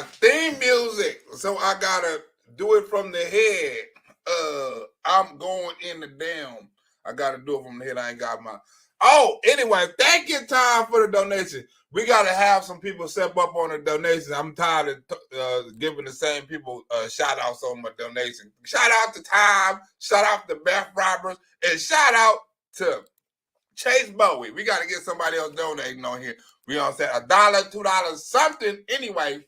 theme music. So I gotta do it from the head. I'm going in the damn. I gotta do it from the head. I ain't got my. Oh, anyway, thank you, Tom, for the donation. We gotta have some people step up on the donations. I'm tired of giving the same people shout outs on my donation. Shout out to Tom. Shout out to Beth Roberts, and shout out to Chase Bowie. We got to get somebody else donating on here. We on say $1, $2, something. Anyway,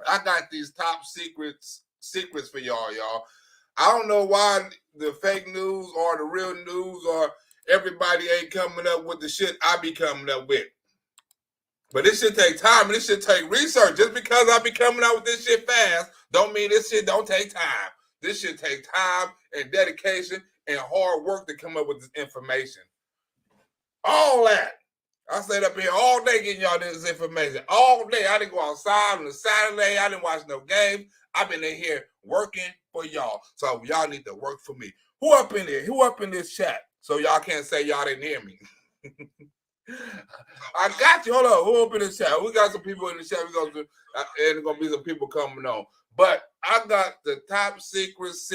I got these top secrets for y'all. I don't know why the fake news or the real news or everybody ain't coming up with the shit I be coming up with. But this shit take time and this shit take research. Just because I be coming out with this shit fast don't mean this shit don't take time. This shit take time and dedication and hard work to come up with this information. All that. I stayed up here all day getting y'all this information. All day. I didn't go outside on a Saturday. I didn't watch no games. I've been in here working for y'all. So y'all need to work for me. Who up in here? Who up in this chat? So y'all can't say y'all didn't hear me. I got you. Hold on. Who up in this chat? We got some people in the chat. And there's going to be some people coming on. But I got the top secrets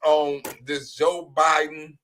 on this Joe Biden,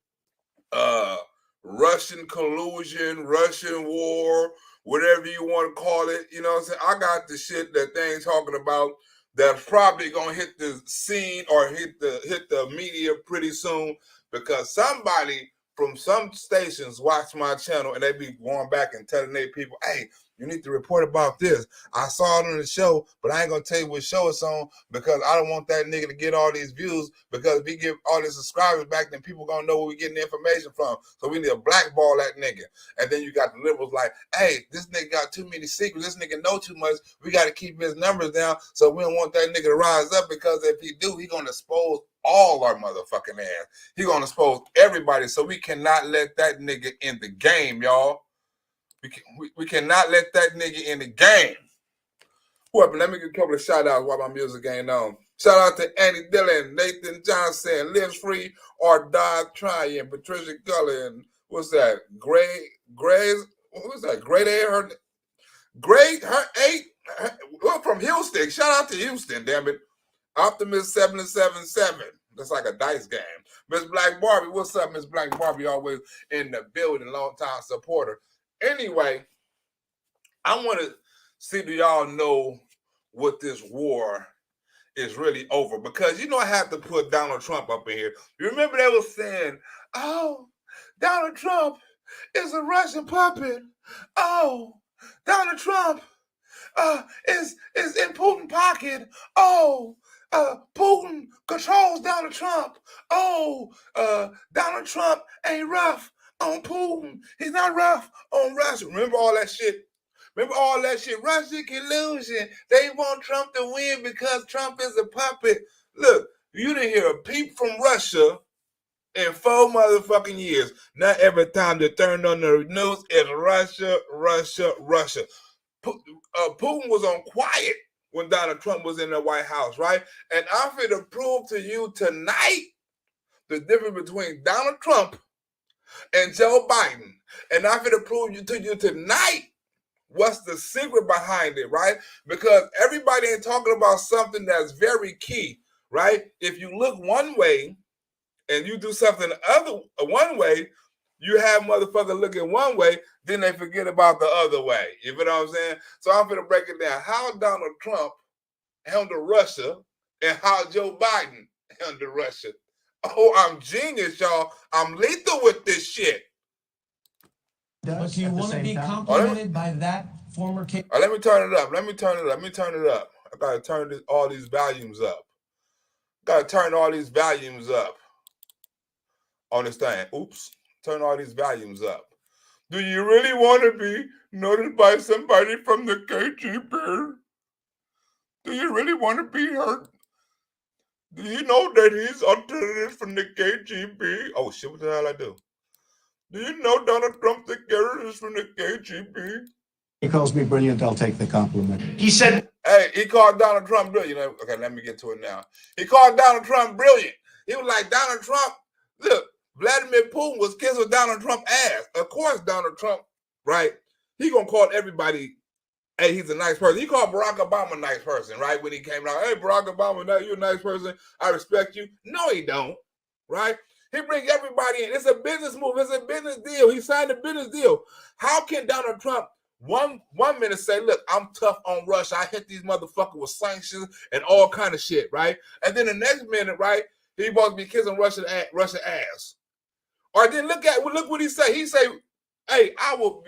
Russian collusion, Russian war, whatever you want to call it. You know what I'm saying? I got the shit that they ain't talking about that's probably gonna hit the scene or hit the media pretty soon, because somebody from some stations watch my channel and they be going back and telling their people, hey, you need to report about this. I saw it on the show, but I ain't gonna tell you what show it's on because I don't want that nigga to get all these views, because if we get all these subscribers back, then people gonna know where we getting the information from. So we need to blackball that nigga. And then you got the liberals like, hey, this nigga got too many secrets. This nigga know too much. We got to keep his numbers down. So we don't want that nigga to rise up, because if he do, he gonna expose all our motherfucking ass. He gonna expose everybody. So we cannot let that nigga in the game, y'all. We cannot let that nigga in the game. Whoever, let me get a couple of shout outs while my music ain't on. Shout out to Annie Dillon, Nathan Johnson, Lives Free or Die Trying, Patricia Gullen. What's that? Grace, what's that? Great A, we're from Houston. Shout out to Houston, damn it. Optimist 777. That's like a dice game. Miss Black Barbie, what's up, Miss Black Barbie? Always in the building, long time supporter. Anyway, I want to see, do y'all know what this war is really over? Because, you know, I have to put Donald Trump up in here. You remember they were saying, oh, Donald Trump is a Russian puppet. Oh, Donald Trump is in Putin's pocket. Oh, Putin controls Donald Trump. Oh, Donald Trump ain't rough on Putin. He's not rough on Russia. Remember all that shit? Russia collusion. They want Trump to win because Trump is a puppet. Look, you didn't hear a peep from Russia in 4 motherfucking years. Not every time they turn on the news, it's Russia. Putin was on quiet when Donald Trump was in the White House, right? And I'm going to prove to you tonight the difference between Donald Trump and Joe Biden. And I'm going to prove to you tonight what's the secret behind it, right? Because everybody ain't talking about something that's very key, right? If you look one way and you do something the other one way, you have motherfuckers looking one way, then they forget about the other way. You know what I'm saying? So I'm going to break it down. How Donald Trump handled Russia and how Joe Biden handled Russia. Oh, I'm genius, y'all. I'm lethal with this shit. But do you want to be complimented by that former king? Let me turn it up. I got to turn all these volumes up. On this thing. Oops. Turn all these volumes up. Do you really want to be noticed by somebody from the KGB? Do you really want to be hurt? Do you know that he's alternative from the KGB? Oh shit, what the hell I do? Do you know Donald Trump, the terrorist from the KGB? He calls me brilliant, I'll take the compliment. He said, hey, he called Donald Trump brilliant. Okay, let me get to it now. He called Donald Trump brilliant. He was like, Donald Trump, look, Vladimir Putin was kissing Donald Trump's ass. Of course, Donald Trump, right? He gonna call everybody hey, he's a nice person. He called Barack Obama a nice person, right? When he came out, hey, Barack Obama, you're a nice person. I respect you. No, he don't, right? He brings everybody in. It's a business move. It's a business deal. He signed a business deal. How can Donald Trump one minute say, look, I'm tough on Russia. I hit these motherfuckers with sanctions and all kind of shit, right? And then the next minute, right, he wants to be kissing Russian ass. Or then look what he say. He say, hey, I will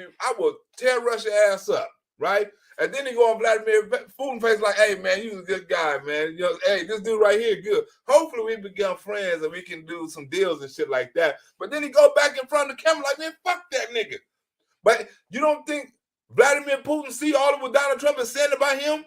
tear Russia ass up, right? And then he go on Vladimir Putin face like, hey, man, you a good guy, man. You know, hey, this dude right here, good. Hopefully we become friends and we can do some deals and shit like that. But then he go back in front of the camera like, man, fuck that nigga. But you don't think Vladimir Putin see all of what Donald Trump is saying about him?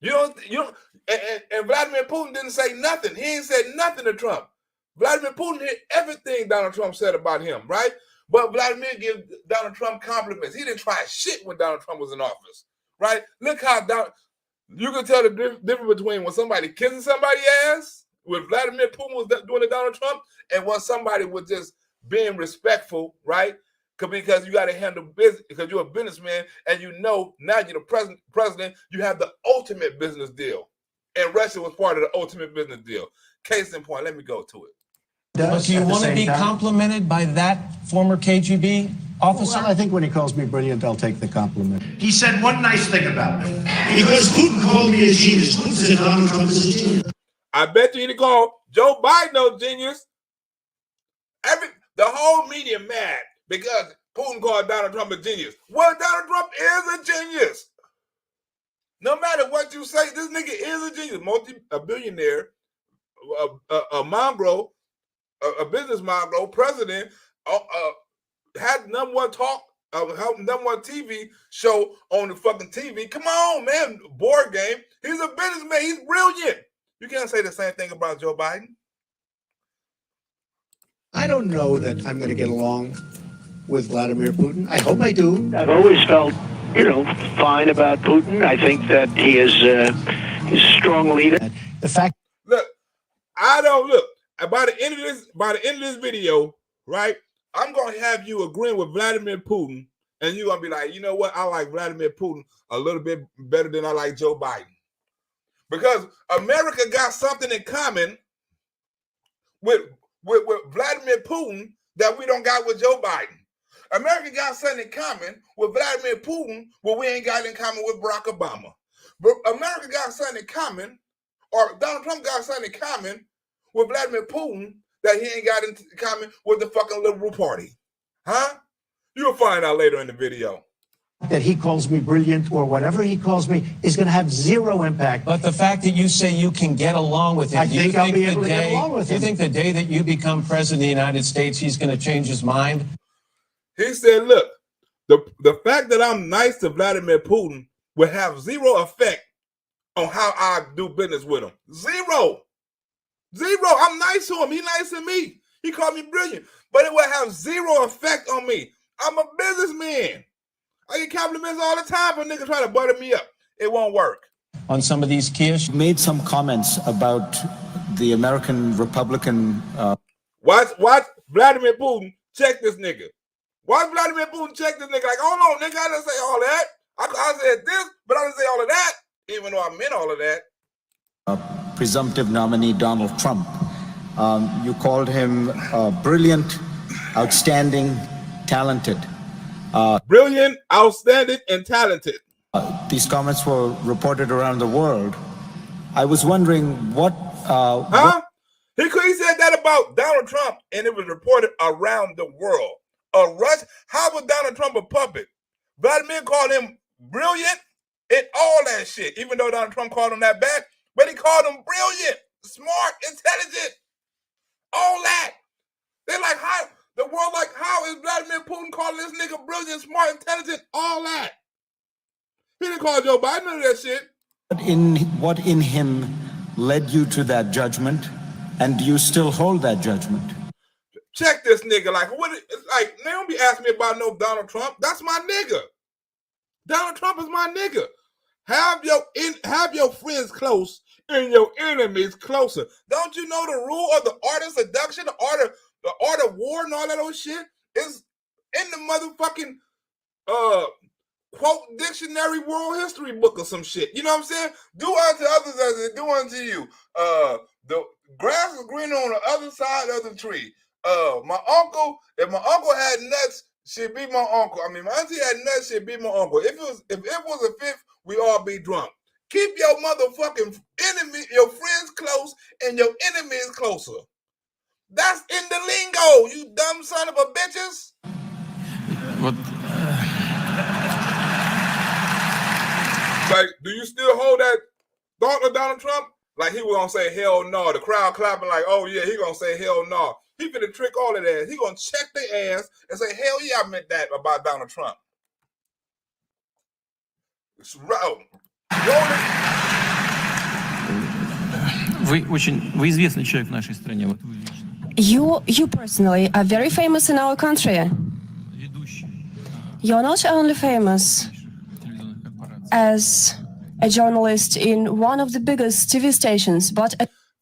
And Vladimir Putin didn't say nothing. He ain't said nothing to Trump. Vladimir Putin heard everything Donald Trump said about him, right? But Vladimir gave Donald Trump compliments. He didn't try shit when Donald Trump was in office, right? Look how you can tell the difference between when somebody kissing somebody's ass, when Vladimir Putin was doing to Donald Trump, and when somebody was just being respectful, right? Because you got to handle business, because you're a businessman, and now you're the president, you have the ultimate business deal. And Russia was part of the ultimate business deal. Case in point, let me go to it. But do you want to be complimented by that former KGB officer? Well, I think when he calls me brilliant, I'll take the compliment. He said one nice thing about me. Because Putin called me a genius. Putin said Donald Trump is a genius. I bet you he'd call Joe Biden a genius. The whole media mad because Putin called Donald Trump a genius. Well, Donald Trump is a genius. No matter what you say, this nigga is a genius. A billionaire, a mongrel, a business mongrel, president, had number one TV show on the fucking TV. Come on, man, board game. He's a businessman. He's brilliant. You can't say the same thing about Joe Biden. I don't know that I'm going to get along with Vladimir Putin. I hope I do. I've always felt, fine about Putin. I think that he is a strong leader. The fact. Look, by the end of this video, right? I'm gonna have you agreeing with Vladimir Putin, and you're gonna be like, you know what? I like Vladimir Putin a little bit better than I like Joe Biden. Because America got something in common with Vladimir Putin that we don't got with Joe Biden. America got something in common with Vladimir Putin what we ain't got in common with Barack Obama. But America got something in common, or Donald Trump got something in common with Vladimir Putin that he ain't got in common with the fucking liberal party. Huh? You'll find out later in the video. That he calls me brilliant or whatever he calls me is going to have zero impact. But the fact that you say you can get along with him, I think I'll be able to get along with him. Do you think the day that you become president of the United States, he's going to change his mind? He said, look, the fact that I'm nice to Vladimir Putin will have zero effect on how I do business with him. Zero. I'm nice to him. He's nice to me. He called me brilliant. But it will have zero effect on me. I'm a businessman. I get compliments all the time for niggas trying to butter me up. It won't work. On some of these key issues? Made some comments about the American Republican... Watch Vladimir Putin check this nigga. Watch Vladimir Putin check this nigga. Like, hold on, nigga, I didn't say all that. I said this, but I didn't say all of that, even though I meant all of that. Presumptive nominee Donald Trump. You called him brilliant, outstanding, talented. Brilliant, outstanding, and talented. These comments were reported around the world. I was wondering what... He said that about Donald Trump, and it was reported around the world. How was Donald Trump a puppet? Vladimir called him brilliant and all that shit, even though Donald Trump called him that bad, but he called him brilliant, smart, intelligent, all that. They're like, how is Vladimir Putin calling this nigga brilliant, smart, intelligent, all that? He didn't call Joe Biden none of that shit. What in him led you to that judgment, and do you still hold that judgment? Check this nigga. They don't be asking me about no Donald Trump. That's my nigga. Donald Trump is my nigga. Have your friends close and your enemies closer. Don't you know the rule of the art of seduction, the art of war, and all that old shit is in the motherfucking quote dictionary world history book or some shit. You know what I'm saying? Do unto others as they do unto you. The grass is greener on the other side of the tree. My uncle, if my uncle had nuts, she'd be my uncle. I mean, my auntie had nuts, she'd be my uncle. If it was a fifth, we all be drunk. Keep your motherfucking enemy, your friends close, and your enemies closer. That's in the lingo, you dumb son of a bitches. Вот. Like, do you still hold that thought of Donald Trump? Like he was gonna say hell no. The crowd clapping like, oh yeah, he gonna say hell no. He finna trick all of that. He gonna check their ass and say, hell yeah, I meant that about Donald Trump. It's right. Вы известный человек в нашей стране. Вот вы лично. You personally are very famous in our country. Ведущий. You're not only famous Телевизионных корпораций. as a journalist in one of the biggest TV stations, but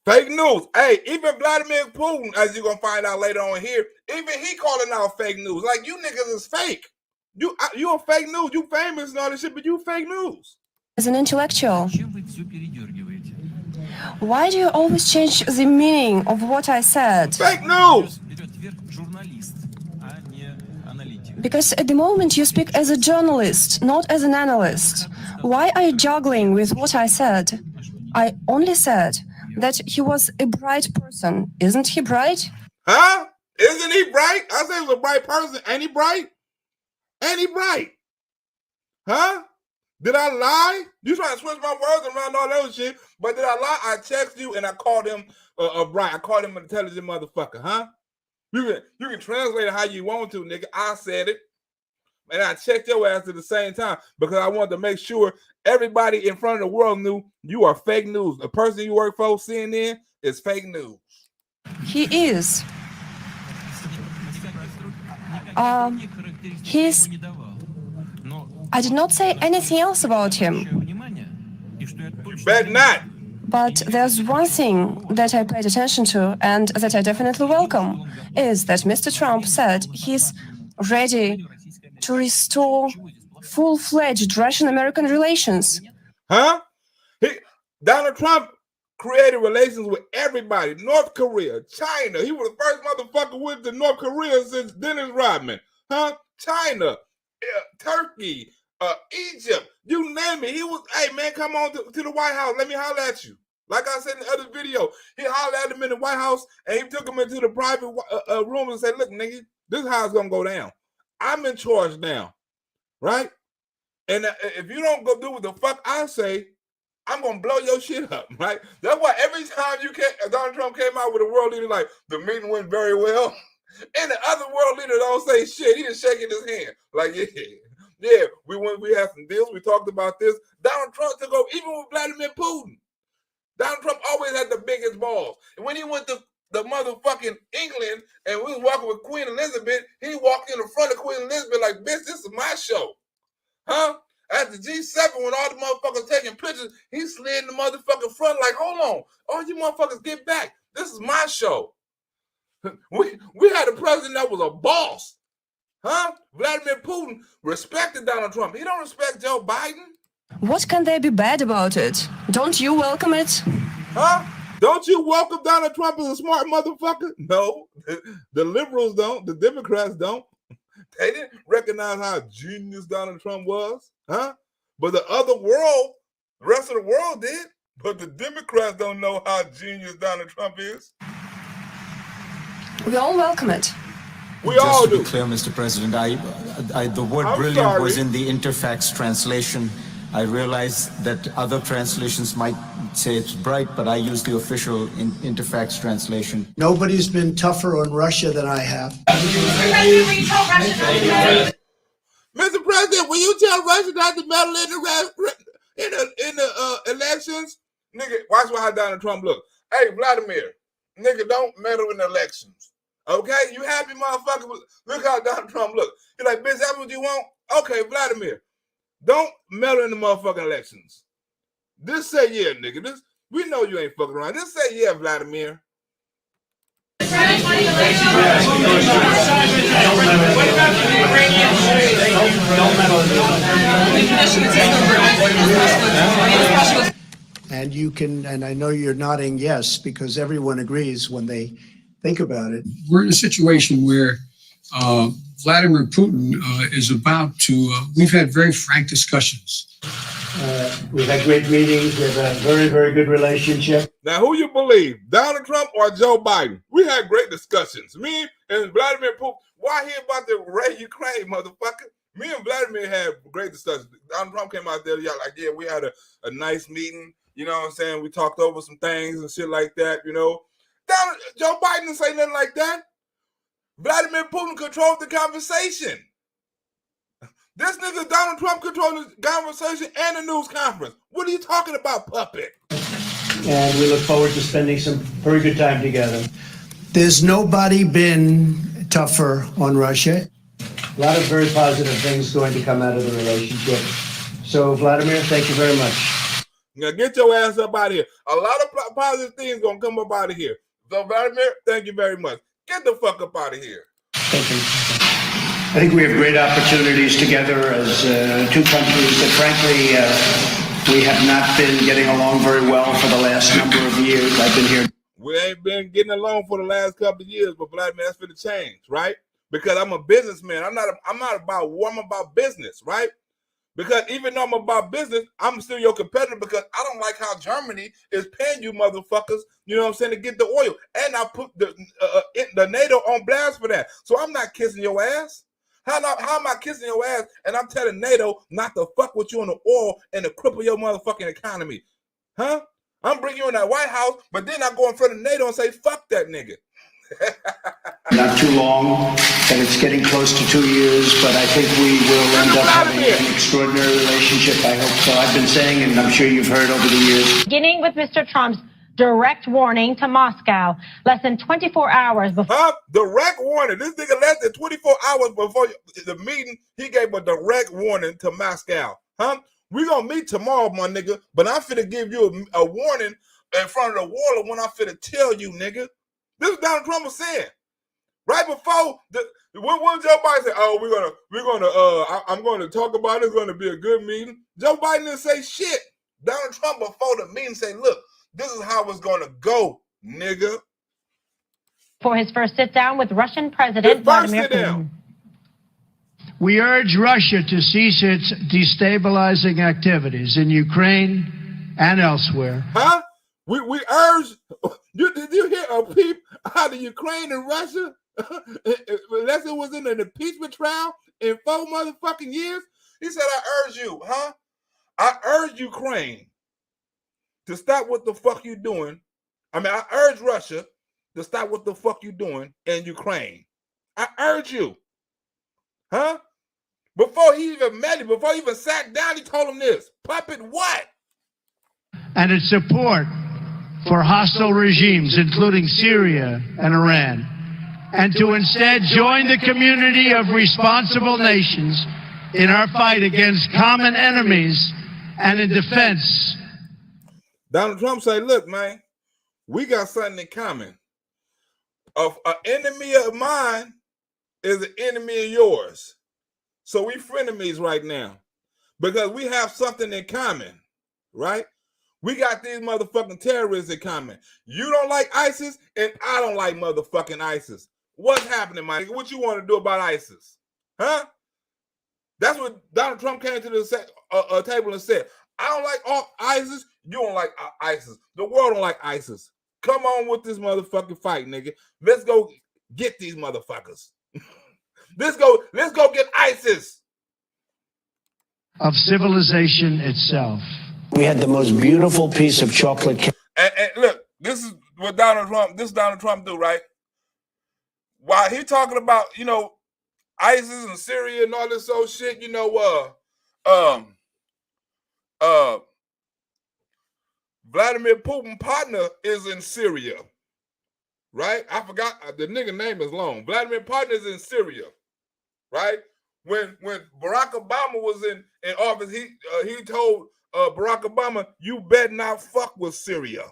Fake news. Hey, even Vladimir Putin, as you're gonna find out later on here, even he calling out fake news. Like, you niggas is fake. You are fake news. You famous and all this shit, but you fake news. as an intellectual, Чем вы все передергиваете? why do you always change the meaning of what I said? Fake news. Берет вверх журналист, а не аналитик. Because at the moment you speak as a journalist, not as an analyst. Why are you juggling with what I said? I only said that he was a bright person. Isn't he bright? Huh? Isn't he bright? I said he was a bright person. Ain't he bright? Ain't he bright? Huh? Did I lie? You trying to switch my words around all that shit, but did I lie? I text you and I called him bright. I called him an intelligent motherfucker, huh? You can translate it how you want to, nigga. I said it. And I checked your ass at the same time because I wanted to make sure everybody in front of the world knew you are fake news. The person you work for, CNN, is fake news. He is. He's. I did not say anything else about him. Bet not. But there's one thing that I paid attention to and that I definitely welcome, is that Mr. Trump said he's ready to restore full-fledged Russian-American relations. Huh? Donald Trump created relations with everybody. North Korea, China. He was the first motherfucker with the North Korea since Dennis Rodman. Huh? China, Turkey, Egypt, you name it. He was, hey man, come on to the White House. Let me holler at you. Like I said in the other video, he hollered at him in the White House and he took him into the private room and said, look, nigga, this is how it's going to go down. I'm in charge now, right? And if you don't go do what the fuck I say, I'm going to blow your shit up, right? That's why every time Donald Trump came out with a world leader like, the meeting went very well, and the other world leader don't say shit. He just shaking his hand. Like, yeah, we had some deals. We talked about this. Donald Trump took over, even with Vladimir Putin. Donald Trump always had the biggest balls. And when he went to the motherfucking England and we was walking with Queen Elizabeth, he walked in the front of Queen Elizabeth like, bitch, this is my show. Huh? At the G7, when all the motherfuckers taking pictures, he slid in the motherfucking front like, hold on. All you motherfuckers get back. This is my show. We had a president that was a boss. Huh? Vladimir Putin respected Donald Trump. He don't respect Joe Biden. What can there be bad about it? Don't you welcome it? Huh? Don't you welcome Donald Trump as a smart motherfucker? No. The liberals don't. The Democrats don't. They didn't recognize how genius Donald Trump was. Huh? But the other world, the rest of the world did. But the Democrats don't know how genius Donald Trump is. We all welcome it. We all do. Just to be clear, Mr. President, the word I'm brilliant sorry. was in the Interfax translation. I realize that other translations might say it's bright, but I use the official Interfax translation. Nobody's been tougher on Russia than I have. Mr. President, will you tell Russia not to meddle in the elections? Nigga, watch how Donald Trump look. Hey, Vladimir, nigga, don't meddle in the elections. Okay? You happy, motherfucker? Look how Donald Trump look. You're like, bitch, that's what you want? Okay, Vladimir, don't meddle in the motherfucking elections. Just say yeah, nigga. We know you ain't fucking around. Just say yeah, Vladimir. And you can, and I know you're nodding yes, because everyone agrees when they think about it. We're in a situation where Vladimir Putin is about to, we've had very frank discussions. We've had great meetings. We have a very, very good relationship. Now, who you believe, Donald Trump or Joe Biden? We had great discussions. Me and Vladimir Putin, why he about to raid Ukraine, motherfucker? Me and Vladimir had great discussions. Donald Trump came out there, yeah, we had a nice meeting. You know what I'm saying? We talked over some things and shit like that, you know. Joe Biden didn't say nothing like that. Vladimir Putin controlled the conversation. This nigga Donald Trump controlled the conversation and the news conference. What are you talking about, puppet? And we look forward to spending some very good time together. There's nobody been tougher on Russia. A lot of very positive things going to come out of the relationship. So, Vladimir, thank you very much. Now get your ass up out of here. A lot of positive things gonna come up out of here. So, Vladimir, thank you very much. Get the fuck up out of here. Thank you. I think we have great opportunities together as two countries that, frankly, we have not been getting along very well for the last number of years. I've been here. We ain't been getting along for the last couple of years, but Vladimir, that's for the change, right? Because I'm a businessman. I'm not about war. I'm about business, right? Because even though I'm about business, I'm still your competitor because I don't like how Germany is paying you motherfuckers, you know what I'm saying, to get the oil. And I put the NATO on blast for that. So I'm not kissing your ass. How am I kissing your ass and I'm telling NATO not to fuck with you on the oil and to cripple your motherfucking economy? Huh? I'm bringing you in that White House, but then I go in front of NATO and say, fuck that nigga. Not too long, and it's getting close to 2 years, but I think we will end up having an extraordinary relationship. I hope so. I've been saying, and I'm sure you've heard over the years. Beginning with Mr. Trump's direct warning to Moscow less than 24 hours before. Huh? Direct warning. This nigga less than 24 hours before the meeting, he gave a direct warning to Moscow. Huh? We're going to meet tomorrow, my nigga, but I'm finna give you a warning in front of the wall of when I'm finna tell you, nigga. This is Donald Trump was saying. Right before when Joe Biden said, "Oh, I'm going to talk about it. It's going to be a good meeting." Joe Biden didn't say shit. Donald Trump before the meeting said, "Look, this is how it's going to go, nigga." For his first sit down with Russian President Vladimir Putin. We urge Russia to cease its destabilizing activities in Ukraine and elsewhere. Huh? We urge. Did you hear a peep out of Ukraine and Russia? Unless it was in an impeachment trial in 4 motherfucking years. He said, I urge you, huh? I urge Ukraine to stop what the fuck you doing. I urge Russia to stop what the fuck you doing in Ukraine. I urge you. Huh? Before he even met him, before he even sat down, he told him this. Puppet what? And its support for hostile regimes, including Syria and Iran, and to instead join the community of responsible nations in our fight against common enemies and in defense. Donald Trump said, look, man, we got something in common. An enemy of mine is an enemy of yours. So we frenemies right now because we have something in common, right? We got these motherfucking terrorists in common. You don't like ISIS, and I don't like motherfucking ISIS. What's happening, Mike? What you want to do about ISIS? Huh? That's what Donald Trump came to the table and said. I don't like all ISIS. You don't like ISIS. The world don't like ISIS. Come on with this motherfucking fight, nigga. Let's go get these motherfuckers. Let's go get ISIS. Of civilization itself. We had the most beautiful piece of chocolate cake. And look, this is what Donald Trump do, right? While he talking about, ISIS and Syria and all this old shit, Vladimir Putin's partner is in Syria, right? I forgot, the nigga name is long. Vladimir partner is in Syria, right? When Barack Obama was in office, he told Barack Obama, you better not fuck with Syria.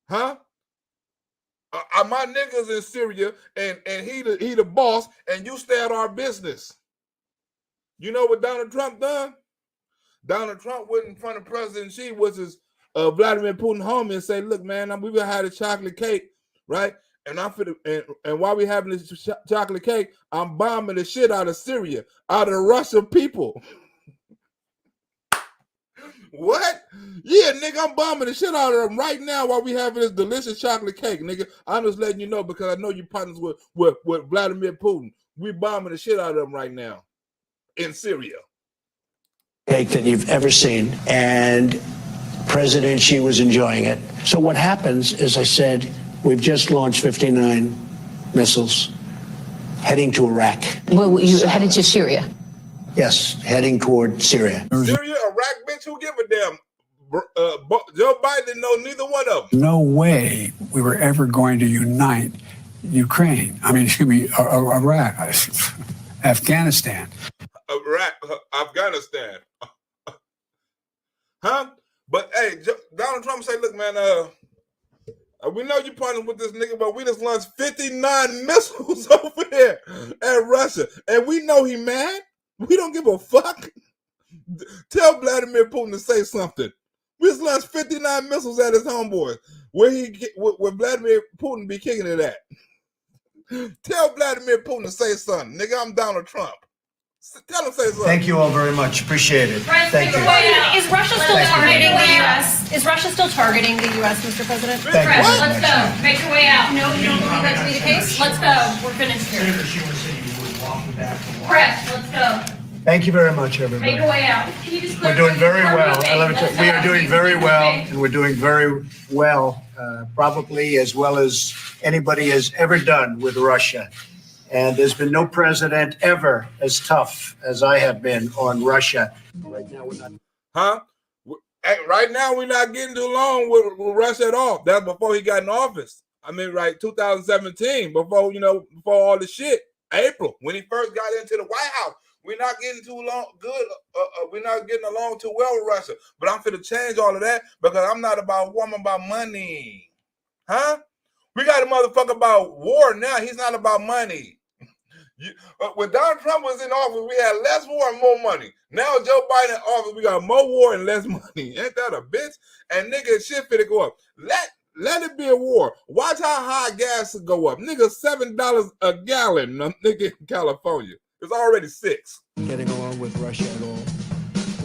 Huh? My niggas in Syria, and he the boss, and you stay out our business. You know what Donald Trump done? Donald Trump went in front of President Xi, which is Vladimir Putin homie, and say, look, man, we gonna have a chocolate cake, right? And I'm finna, and while we having this chocolate cake, I'm bombing the shit out of Syria, out of the Russian people. What? Yeah, nigga, I'm bombing the shit out of them right now while we having this delicious chocolate cake, nigga. I'm just letting you know because I know you partners with Vladimir Putin. We bombing the shit out of them right now in Syria. Cake that you've ever seen, and President Xi was enjoying it. So what happens is, I said, we've just launched 59 missiles heading to Iraq. Well, you headed to Syria? Yes, heading toward Syria. Syria, Iraq, bitch, who give a damn? Joe Biden didn't know neither one of them. No way we were ever going to unite Ukraine. I mean, excuse me, Iraq, Afghanistan. Iraq, Afghanistan. Huh? But hey, Donald Trump say, look, man, we know you partnering with this nigga, but we just launched 59 missiles over there at Russia. And we know he mad. We don't give a fuck. Tell Vladimir Putin to say something. We just launched 59 missiles at his homeboys. Where Vladimir Putin be kicking it at. Tell Vladimir Putin to say something. Nigga, I'm Donald Trump. Tell him to say something. Thank you all very much. Appreciate it. Thank you. Is Russia still targeting the U.S.? Is Russia still targeting the U.S., Mr. President? Thank you. Let's go. Make your way out. No, you don't believe that to be the case? Let's go. We're finished here. Press, let's go. Thank you very much, everybody. Make your way out. We're doing very well. We are doing very well, and we're doing very well, probably as well as anybody has ever done with Russia. And there's been no president ever as tough as I have been on Russia. Right now, we're not. Huh? Right now, we're not getting along with Russia at all. That's before he got in office. I mean, right, 2017, before all the shit. April, when he first got into the White House. We're not getting we're not getting along too well with Russia. But I'm finna change all of that because I'm not about war, I'm about money. Huh? We got a motherfucker about war now. He's not about money. When Donald Trump was in office, we had less war and more money. Now Joe Biden in office, we got more war and less money. Ain't that a bitch? And nigga, shit finna go up. Let it be a war. Watch how high gas go up. Nigga, $7 a gallon, nigga, in California. It's already $6. Getting along with Russia at all.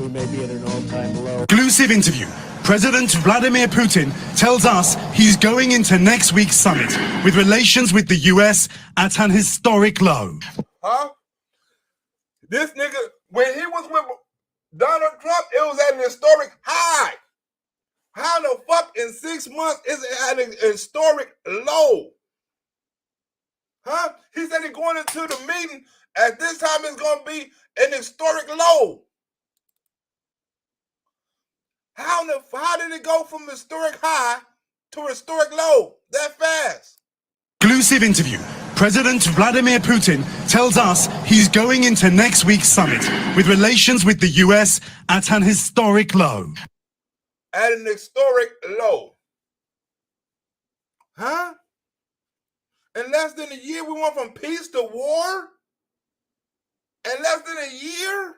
We may be at an all-time low. Exclusive interview. President Vladimir Putin tells us he's going into next week's summit with relations with the US at an historic low. Huh? This nigga, when he was with Donald Trump, it was at an historic high. How the fuck in 6 months is it at an historic low? Huh? He said he's going into the meeting. At this time, it's going to be an historic low. How did it go from historic high to historic low that fast? Exclusive interview. President Vladimir Putin tells us he's going into next week's summit with relations with the US at an historic low. At an historic low. Huh? In less than a year, we went from peace to war? In less than a year?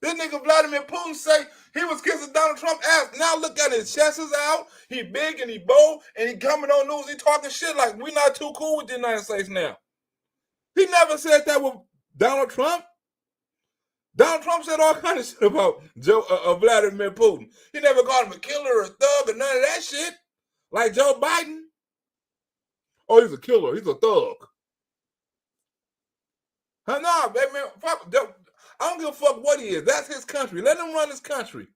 This nigga Vladimir Putin say he was kissing Donald Trump's ass. Now look at his chest is out. He big and he bold and he coming on news. He talking shit like we not too cool with the United States now. He never said that with Donald Trump. Donald Trump said all kind of shit about Vladimir Putin. He never called him a killer or a thug or none of that shit. Like Joe Biden. Oh, he's a killer. He's a thug. Nah, baby, fuck. I don't give a fuck what he is. That's his country. Let him run his country.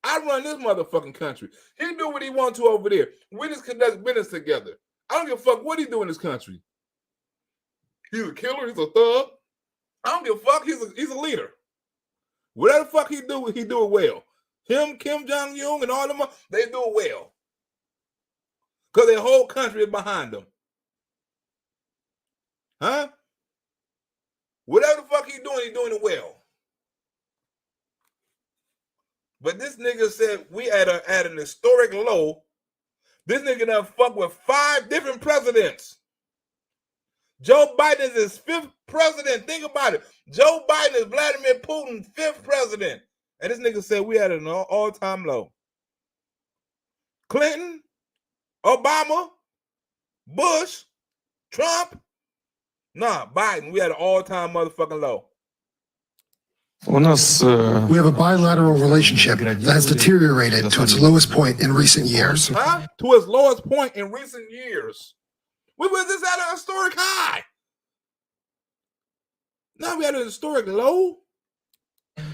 I run this motherfucking country. He do what he want to over there. We just conduct business together. I don't give a fuck what he do in this country. He's a killer. He's a thug. I don't give a fuck. He's a leader. Whatever the fuck he do it well. Him, Kim Jong-un, and all them, they do it well. Because their whole country is behind them. Huh? Whatever the fuck he doing it well. But this nigga said we at an historic low This nigga done fuck with 5 different presidents. Joe Biden is his 5th president. Think about it. Joe Biden is Vladimir Putin's 5th president. And this nigga said we had an all-time low. Clinton, Obama, Bush, Trump. Nah, Biden, we had an all-time motherfucking low. We have a bilateral relationship that has deteriorated to its lowest point in recent years. Huh? To its lowest point in recent years. We was just at a historic high. Now we at a historic low.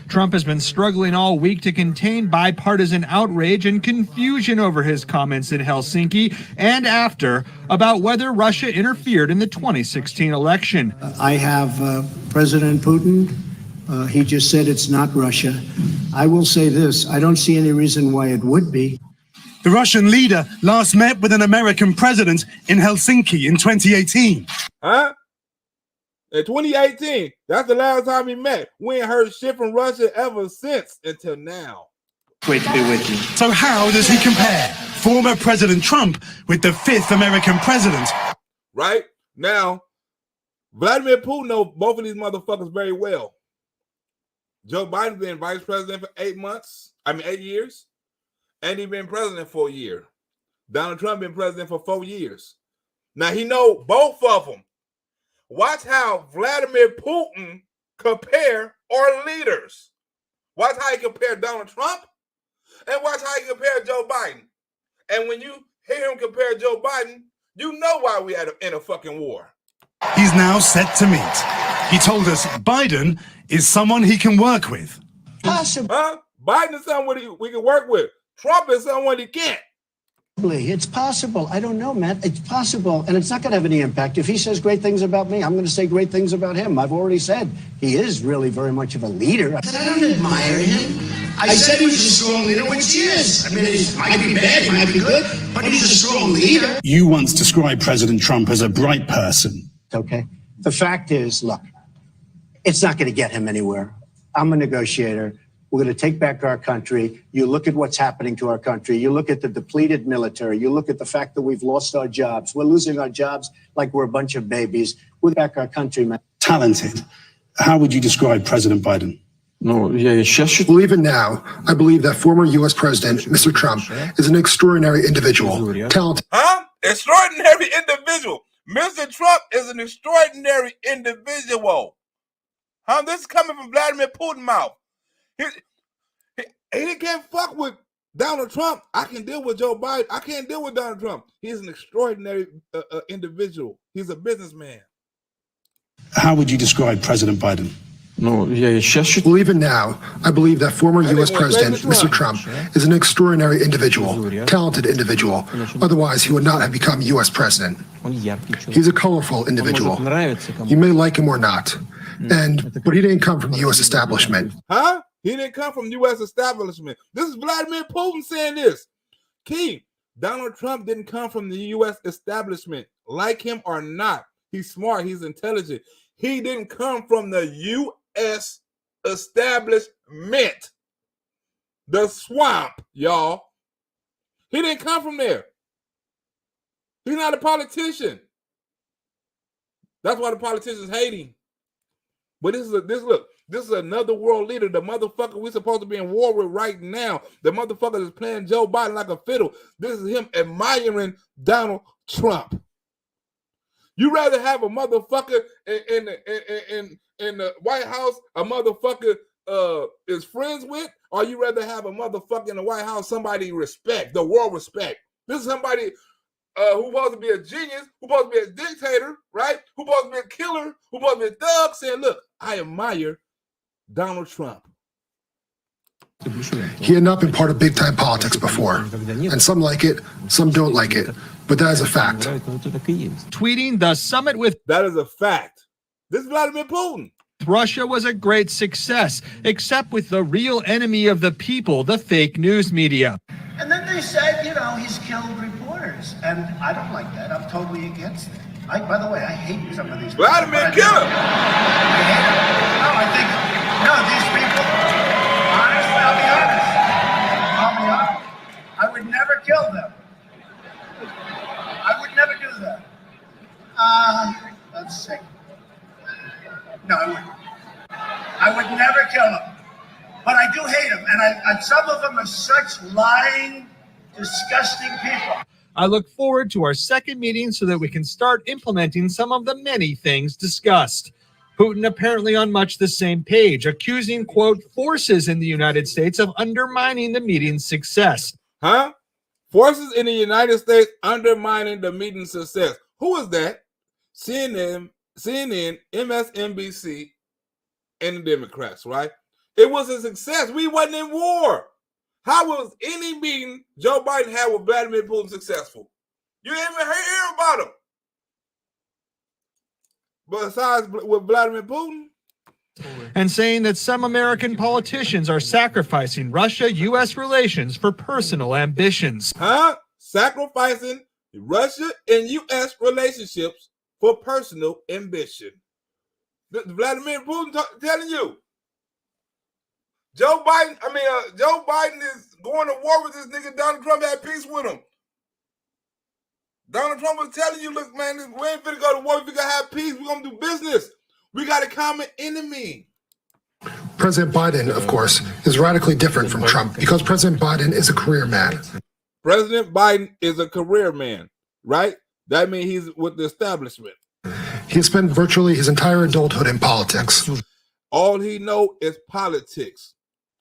Trump has been struggling all week to contain bipartisan outrage and confusion over his comments in Helsinki and after about whether Russia interfered in the 2016 election. I have President Putin. He just said it's not Russia. I will say this. I don't see any reason why it would be. The Russian leader last met with an American president in Helsinki in 2018. Huh? In 2018, that's the last time he met. We ain't heard shit from Russia ever since until now. Great to be with you. So how does he compare former President Trump with the 5th American president? Right? Now, Vladimir Putin knows both of these motherfuckers very well. Joe Biden been vice president for 8 years. And he been president for a year. Donald Trump been president for 4 years. Now he know both of them. Watch how Vladimir Putin compare our leaders. Watch how he compare Donald Trump, and watch how he compare Joe Biden. And when you hear him compare Joe Biden, you know why we had in a fucking war. He's now set to meet. He told us Biden is someone he can work with. Possibly. Huh? Biden is someone we can work with. Trump is someone he can't. It's possible. I don't know, Matt. It's possible. And it's not going to have any impact. If he says great things about me, I'm going to say great things about him. I've already said he is really very much of a leader. I don't admire him. I said he was a strong leader, which he is. I mean, it might be bad, it might be good, but he's a strong leader. You once described President Trump as a bright person. Okay. The fact is, look, it's not going to get him anywhere. I'm a negotiator. We're going to take back our country. You look at what's happening to our country. You look at the depleted military. You look at the fact that we've lost our jobs. We're losing our jobs like we're a bunch of babies. We're back our country, man. Talented. How would you describe President Biden? Well, even now, I believe that former U.S. President, Mr. Trump, is an extraordinary individual. Talented. Huh? Extraordinary individual. Mr. Trump is an extraordinary individual. Huh? This is coming from Vladimir Putin's mouth. He can't fuck with Donald Trump. I can deal with Joe Biden. I can't deal with Donald Trump. He's an extraordinary individual. He's a businessman. How would you describe President Biden? Well, even now, I believe that former U.S. President, Mr. Trump, is an extraordinary individual, talented individual. Otherwise, he would not have become U.S. president. He's a colorful individual. You may like him or not, but he didn't come from the U.S. establishment. Huh? He didn't come from the U.S. establishment. This is Vladimir Putin saying this. Key, Donald Trump didn't come from the U.S. establishment. Like him or not, he's smart, he's intelligent. He didn't come from the U.S. establishment. The swamp, y'all. He didn't come from there. He's not a politician. That's why the politicians hate him. But this is another world leader. The motherfucker we're supposed to be in war with right now. The motherfucker is playing Joe Biden like a fiddle. This is him admiring Donald Trump. You rather have a motherfucker in the White House a motherfucker is friends with, or you rather have a motherfucker in the White House somebody respect, the world respect. This is somebody who's supposed to be a genius, who's supposed to be a dictator, right? Who's supposed to be a killer, who's supposed to be a thug, saying, look, I admire Donald Trump. He had not been part of big-time politics before, and some like it, some don't like it, but that is a fact. Tweeting the summit with that is a fact. This is Vladimir Putin. Russia was a great success, except with the real enemy of the people, the fake news media. And then they said, he's killed reporters. And I don't like that. I'm totally against it. By the way, I hate some of these people. Vladimir, kill him! I hate them. No, I think, these people, honestly, I'll be honest. I would never kill them. God's sake. No, I wouldn't. I would never kill him. But I do hate him, and some of them are such lying, disgusting people. I look forward to our second meeting so that we can start implementing some of the many things discussed. Putin apparently on much the same page, accusing, quote, forces in the United States of undermining the meeting's success. Huh? Forces in the United States undermining the meeting's success. Who is that? CNN, MSNBC, and the Democrats, right? It was a success. We wasn't in war. How was any meeting Joe Biden had with Vladimir Putin successful? You didn't even hear about him. Besides with Vladimir Putin. And saying that some American politicians are sacrificing Russia-U.S. relations for personal ambitions. Huh? Sacrificing Russia and U.S. relationships for personal ambition. Vladimir Putin telling you. Joe Biden is going to war with this nigga. Donald Trump had peace with him. Donald Trump was telling you, look, man, we ain't finna go to war. We gotta have peace. We're gonna do business. We got a common enemy. President Biden, of course, is radically different from Trump because President Biden is a career man. President Biden is a career man, right? That means he's with the establishment. He has spent virtually his entire adulthood in politics. All he knows is politics,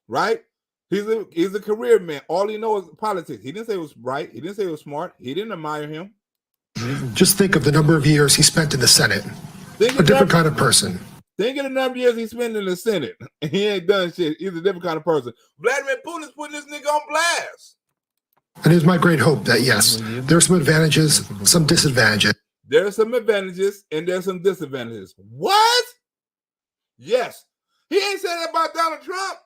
right? He's a career man. All he knows is politics. He didn't say he was bright. He didn't say he was smart. He didn't admire him. Just think of the number of years he spent in the Senate. A different kind of person. Think of the number of years he spent in the Senate. He ain't done shit. He's a different kind of person. Vladimir Putin is putting this nigga on blast. And it is my great hope that, yes, there are some advantages, some disadvantages. There are some advantages and there's some disadvantages. What? Yes. He ain't said that about Donald Trump.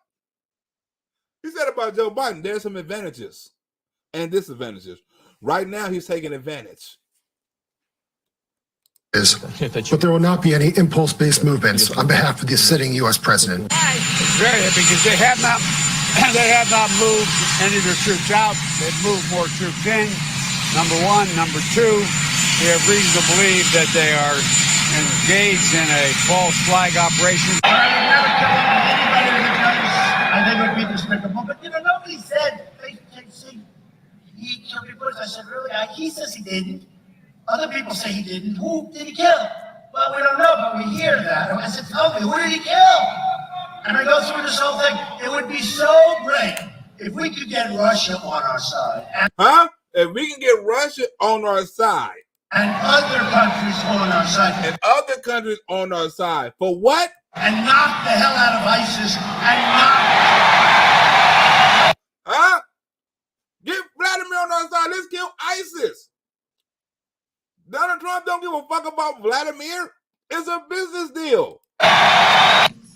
He said about Joe Biden, there's some advantages and disadvantages. Right now, he's taking advantage. But there will not be any impulse-based movements on behalf of the sitting U.S. president. Very happy because they have not moved any of their troops out. They've moved more troops in. Number one. Number two, we have reason to believe that they are engaged in a false flag operation. I would never kill anybody because I think it would be despicable. But nobody said he killed people. I said, really? He says he didn't. Other people say he didn't. Who did he kill? Well, we don't know, but we hear that. I said, tell me, who did he kill? And I go through this whole thing. It would be so great if we could get Russia on our side. If we can get Russia on our side. And other countries on our side. And other countries on our side. For what? And knock the hell out of ISIS and knock. Get Vladimir on our side. Let's kill ISIS. Donald Trump don't give a fuck about Vladimir. It's a business deal.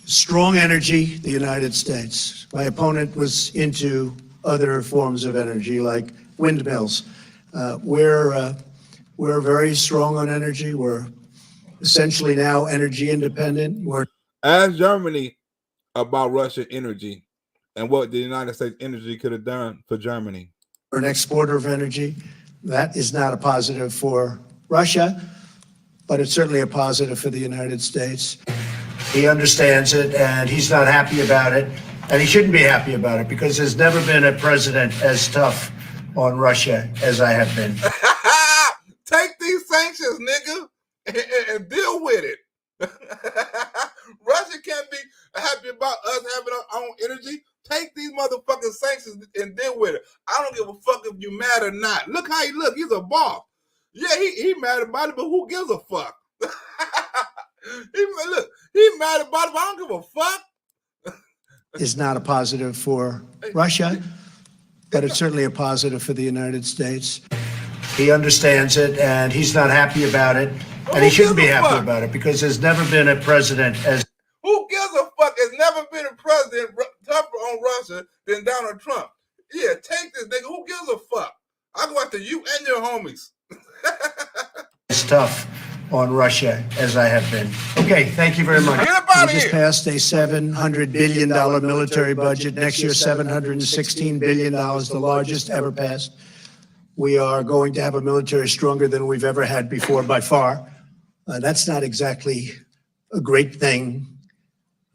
Strong energy, the United States. My opponent was into other forms of energy like windmills. We're very strong on energy. We're essentially now energy independent. Ask Germany about Russian energy and what the United States energy could have done for Germany. We're an exporter of energy. That is not a positive for Russia, but it's certainly a positive for the United States. He understands it, and he's not happy about it, and he shouldn't be happy about it because there's never been a president as tough on Russia as I have been. Take these sanctions, nigga, and deal with it. Russia can't be happy about us having our own energy. Take these motherfucking sanctions and deal with it. I don't give a fuck if you mad or not. Look how he look. He's a boss. Yeah, he mad about it, but who gives a fuck? He mad about it, but I don't give a fuck. Is not a positive for Russia, but it's certainly a positive for the United States. He understands it, and he's not happy about it, and he shouldn't be happy about it because there's never been a president as... Who gives a fuck? There's never been a president tougher on Russia than Donald Trump. Yeah, take this nigga. Who gives a fuck? I go after you and your homies. as tough on Russia as I have been. Okay, thank you very much. Get up out of we just here. passed a $700 billion military budget. Next year, $716 billion, the largest ever passed. We are going to have a military stronger than we've ever had before by far. That's not exactly a great thing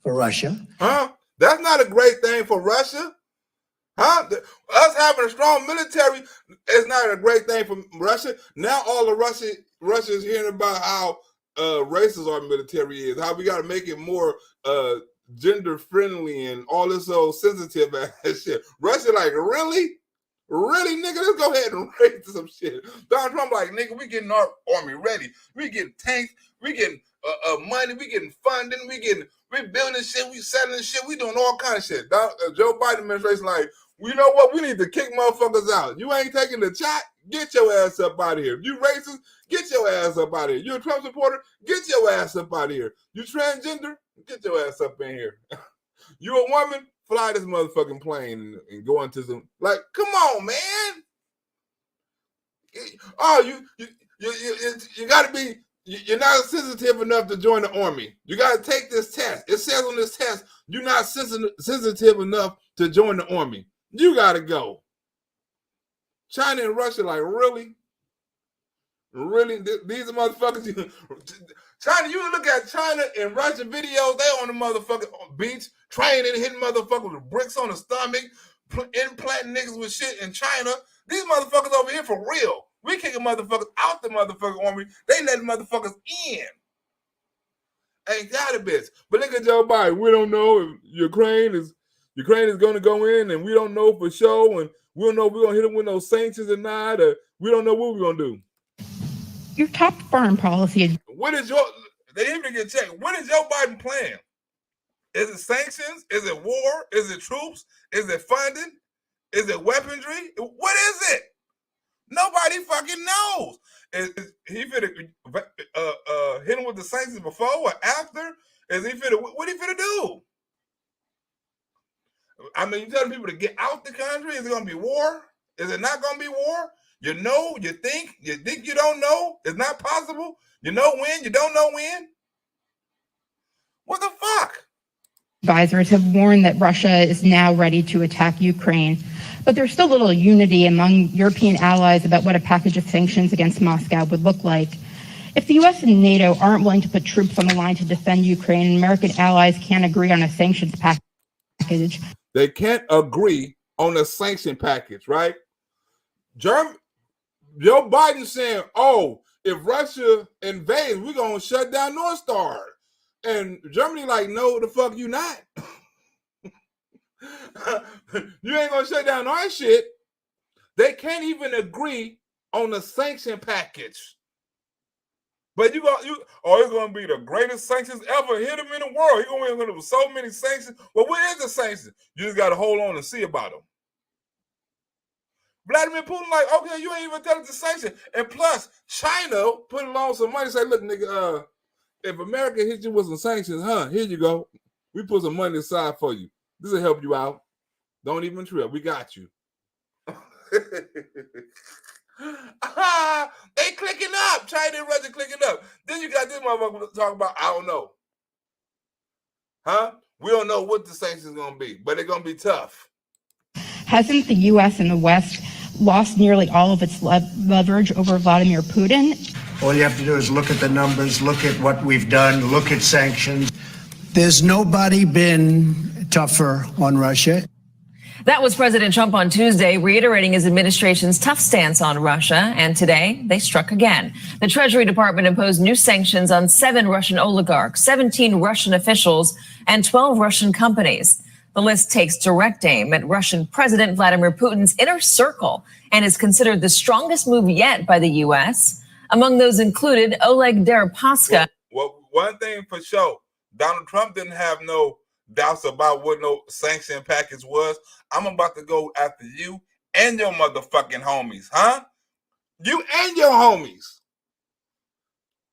for Russia. Huh? That's not a great thing for Russia. Huh? Us having a strong military is not a great thing for Russia. Now all of Russia is hearing about how racist our military is, how we got to make it more gender friendly and all this old sensitive ass shit. Russia like, really? Really, nigga? Let's go ahead and raise some shit. Donald Trump like, nigga, we getting our army ready. We getting tanks. We getting money. We getting funding. We building shit. We selling shit. We doing all kind of shit. Joe Biden administration like, you know what? We need to kick motherfuckers out. You ain't taking the shot? Get your ass up out of here. You racist? Get your ass up out of here. You a Trump supporter? Get your ass up out of here. You transgender? Get your ass up in here. You a woman? Fly this motherfucking plane and go into some, like, come on, man. Oh, you got to be, you're not sensitive enough to join the army. You got to take this test. It says on this test, you're not sensitive enough to join the army. You got to go. China and Russia, like, really? Really? These are motherfuckers. China, you look at China and Russia videos, they on the motherfucking beach, training, hitting motherfuckers with bricks on the stomach, implanting niggas with shit in China. These motherfuckers over here for real. We kicking motherfuckers out the motherfucking army. They letting motherfuckers in. Ain't got a bitch. But look at Joe Biden. We don't know if Ukraine is going to go in, and we don't know for sure, and we don't know if we're going to hit them with those sanctions or not, or we don't know what we're going to do. Your top foreign policy. What is your, they even get checked. What is Joe Biden plan? Is it sanctions? Is it war? Is it troops? Is it funding? Is it weaponry? What is it? Nobody fucking knows. Is he finna hit him with the sanctions before or after? Is he finna, what he finna do? I mean, you telling people to get out the country? Is it gonna be war? Is it not gonna be war? You know, you think you don't know? It's not possible. You know when, you don't know when? What the fuck? Advisors have warned that Russia is now ready to attack Ukraine, but there's still little unity among European allies about what a package of sanctions against Moscow would look like. If the U.S. and NATO aren't willing to put troops on the line to defend Ukraine, American allies can't agree on a sanctions package. They can't agree on a sanction package, right? Joe Biden saying, oh, if Russia invades, we're going to shut down North Star. And Germany like, no, the fuck you not. You ain't going to shut down our shit. They can't even agree on a sanction package. But it's going to be the greatest sanctions ever hit them in the world. You're going to be with so many sanctions. Well, what is the sanctions? You just got to hold on and see about them. Vladimir Putin like, okay, you ain't even telling the sanction. And plus, China put along some money, say, look, nigga, if America hits you with some sanctions, here you go. We put some money aside for you. This will help you out. Don't even trip. We got you. They clicking up. China and Russia clicking up. Then you got this motherfucker talking about, I don't know. We don't know what the sanctions going to be, but they're going to be tough. Hasn't the U.S. and the West lost nearly all of its leverage over Vladimir Putin? All you have to do is look at the numbers, look at what we've done, look at sanctions. There's nobody been tougher on Russia. That was President Trump on Tuesday, reiterating his administration's tough stance on Russia. And today, they struck again. The Treasury Department imposed new sanctions on 7 Russian oligarchs, 17 Russian officials, and 12 Russian companies. The list takes direct aim at Russian President Vladimir Putin's inner circle and is considered the strongest move yet by the U.S. Among those included Oleg Deripaska. Well, one thing for sure, Donald Trump didn't have no doubts about what no sanction package was. I'm about to go after you and your motherfucking homies, You and your homies.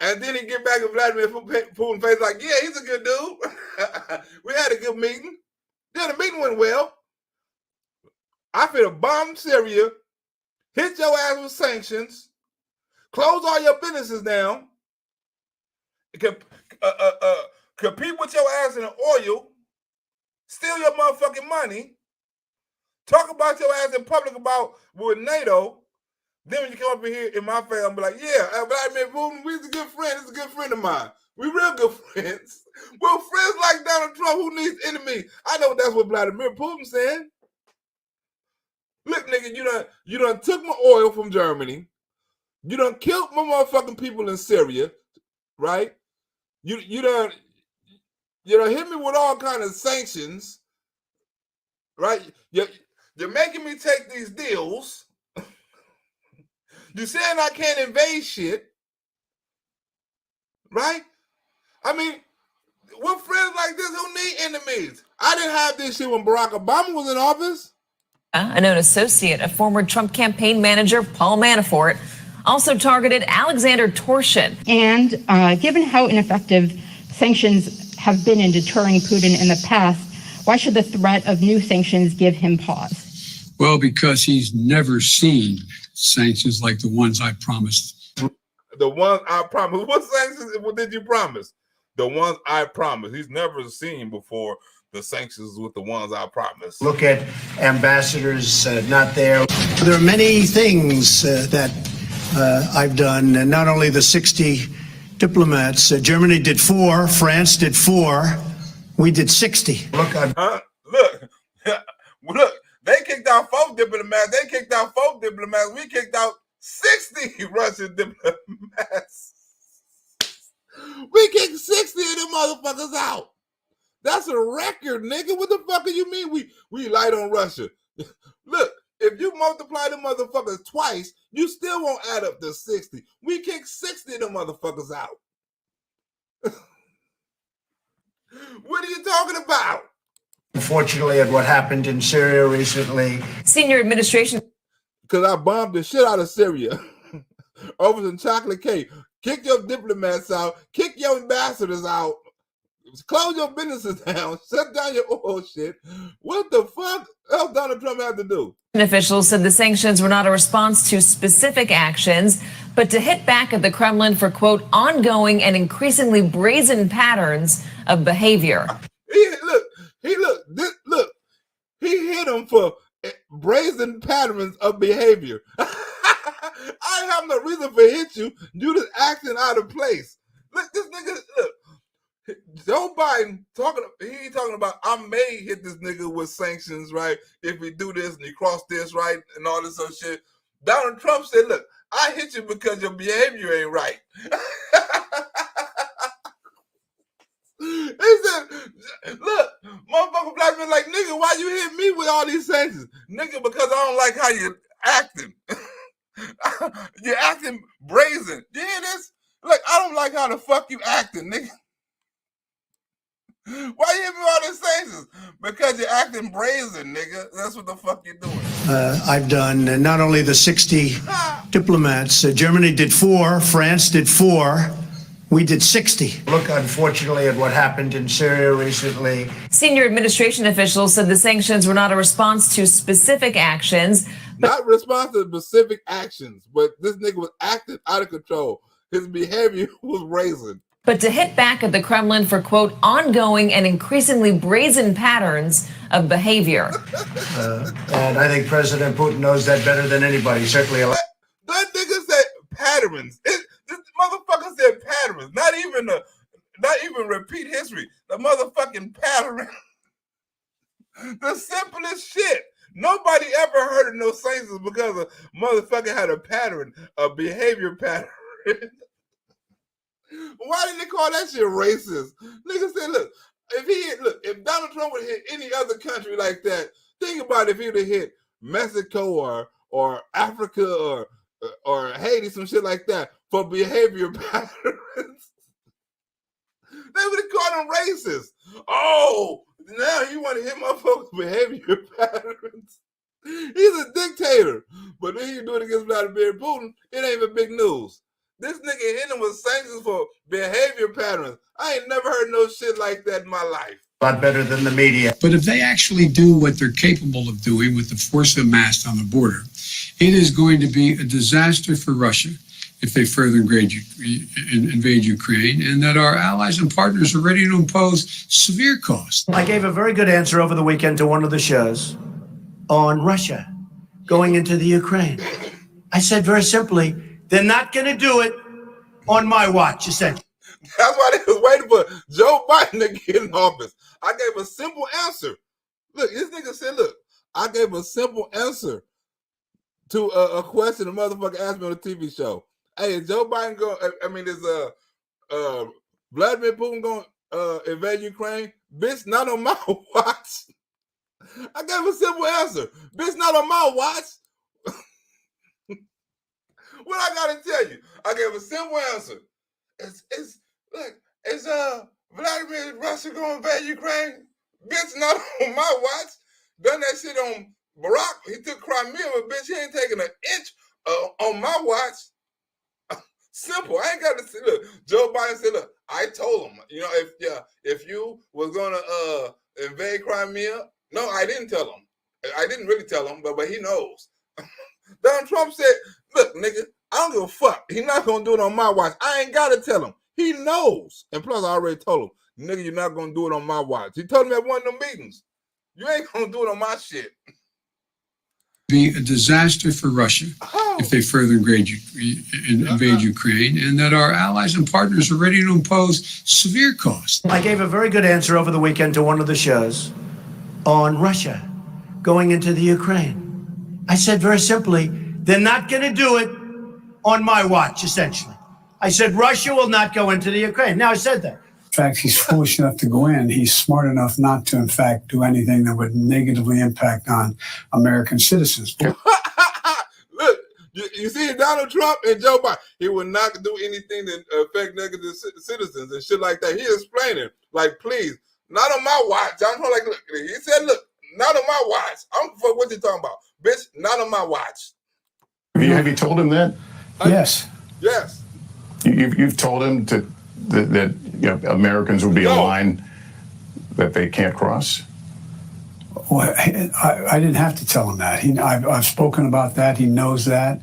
And then he get back at Vladimir Putin face like, yeah, he's a good dude. We had a good meeting. Yeah, the meeting went well. I finna bomb Syria, hit your ass with sanctions, close all your businesses down, compete with your ass in the oil, steal your motherfucking money, talk about your ass in public about with NATO, Then when you come up in here in my face, I'm be like, yeah, Vladimir Putin, we's a good friend. He's a good friend of mine. We real good friends. We're friends like Donald Trump, who needs enemies. I know that's what Vladimir Putin said. Look, nigga, you done took my oil from Germany. You done killed my motherfucking people in Syria, right? You done hit me with all kind of sanctions, right? You're making me take these deals. You're saying I can't invade shit, right? I mean, we're friends like this who need enemies. I didn't have this shit when Barack Obama was in office. A known associate of former Trump campaign manager Paul Manafort also targeted Alexander Torshin. And given how ineffective sanctions have been in deterring Putin in the past, why should the threat of new sanctions give him pause? Well, because he's never seen sanctions like the ones I promised. The ones I promised. What sanctions did you promise? The ones I promised. He's never seen before the sanctions with the ones I promised. Look at ambassadors not there. There are many things that I've done, and not only the 60 diplomats. Germany did 4, France did 4, we did 60. Look, they kicked out 4 diplomats. They kicked out 4 diplomats. We kicked out 60 Russian diplomats. We kicked 60 of them motherfuckers out. That's a record, nigga. What the fuck do you mean we light on Russia? Look, if you multiply them motherfuckers twice, you still won't add up to 60. We kicked 60 of them motherfuckers out. What are you talking about? Unfortunately, at what happened in Syria recently. Senior administration. Because I bombed the shit out of Syria over some chocolate cake. Kick your diplomats out. Kick your ambassadors out. Close your businesses down. Shut down your oil shit. What the fuck else Donald Trump had to do? Officials said the sanctions were not a response to specific actions, but to hit back at the Kremlin for, quote, ongoing and increasingly brazen patterns of behavior. He hit him for brazen patterns of behavior. I have no reason for hit you. You just acting out of place. Look, this nigga, look. Joe Biden talking about I may hit this nigga with sanctions, right? If we do this and he cross this, right, and all this other shit. Donald Trump said, look, I hit you because your behavior ain't right. He said, look, motherfucker Vladimir like, nigga, why you hit me with all these sanctions? Nigga, because I don't like how you're acting. You're acting brazen. You hear this? Like, I don't like how the fuck you acting, nigga. Why you hit me all these sanctions? Because you're acting brazen, nigga. That's what the fuck you're doing. I've done not only the 60 diplomats. Germany did 4, France did 4, we did 60. Look, unfortunately, at what happened in Syria recently. Senior administration officials said the sanctions were not a response to specific actions. Not response to specific actions, but this nigga was acting out of control. His behavior was brazen. But to hit back at the Kremlin for, quote, ongoing and increasingly brazen patterns of behavior. And I think President Putin knows that better than anybody, certainly. That nigga said patterns. This motherfucker said patterns. Not even repeat history. The motherfucking pattern. The simplest shit. Nobody ever heard of no sanctions because a motherfucker had a pattern, a behavior pattern. Why did they call that shit racist? Nigga said, look, if Donald Trump would hit any other country like that, think about if he would have hit Mexico or Africa or Haiti, some shit like that, for behavior patterns. They would have called him racist. Oh, now you want to hit motherfuckers' behavior patterns. He's a dictator. But then you do it against Vladimir Putin, it ain't even big news. This nigga hit him with sanctions for behavior patterns. I ain't never heard no shit like that in my life. A lot better than the media. But if they actually do what they're capable of doing with the force amassed on the border, it is going to be a disaster for Russia if they further invade Ukraine, and that our allies and partners are ready to impose severe costs. I gave a very good answer over the weekend to one of the shows on Russia going into the Ukraine. I said very simply, they're not going to do it on my watch, essentially. That's why they was waiting for Joe Biden to get in office. I gave a simple answer. Look, this nigga said, look, I gave a simple answer to a question the motherfucker asked me on a TV show. Hey, is Joe Biden going, is Vladimir Putin going to invade Ukraine? Bitch, not on my watch. I gave a simple answer. Bitch, not on my watch. What I gotta tell you? I gave a simple answer. Is Vladimir Russia gonna invade Ukraine? Bitch, not on my watch. Done that shit on Barack. He took Crimea, but bitch, he ain't taking an inch on my watch. Simple. I ain't got to say. Look, Joe Biden said, "Look, I told him. You know, if you was gonna invade Crimea, no, I didn't tell him. I didn't really tell him, but he knows." Donald Trump said, "Look, nigga, I don't give a fuck. He's not gonna do it on my watch. I ain't gotta tell him. He knows. And plus, I already told him, nigga, you're not gonna do it on my watch. He told me at one of them meetings, you ain't gonna do it on my shit." Be a disaster for Russia if they further invade Ukraine, and that our allies and partners are ready to impose severe costs. I gave a very good answer over the weekend to one of the shows on Russia going into the Ukraine. I said very simply, they're not going to do it on my watch, essentially. I said Russia will not go into the Ukraine. Now, I said that. In fact, he's foolish enough to go in. He's smart enough not to, in fact, do anything that would negatively impact on American citizens. Look, you see Donald Trump and Joe Biden, he will not do anything to affect negative citizens and shit like that. He explaining, like, please, not on my watch. Donald Trump, like, look, he said, look, not on my watch. I don't fuck what you talking about. Bitch, not on my watch. Have you told him that? Yes. Yes. You've told him that you know, Americans will be a line that they can't cross? Well, I didn't have to tell him that. I've spoken about that. He knows that.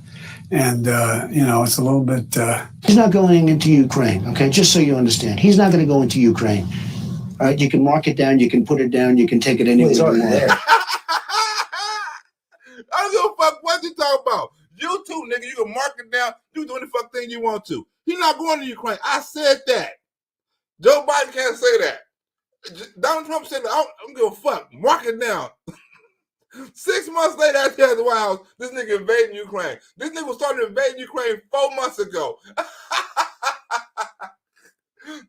And, you know, it's a little bit... He's not going into Ukraine, okay? Just so you understand. He's not going to go into Ukraine. All right? You can mark it down. You can put it down. You can take it anywhere you want. I don't give a fuck what you talking about. You too, nigga. You can mark it down. You do any fuck thing you want to. He's not going to Ukraine. I said that. Joe Biden can't say that. Donald Trump said, I don't give a fuck. Mark it down. 6 months later, after at the White House, this nigga invading Ukraine. This nigga started invading Ukraine 4 months ago.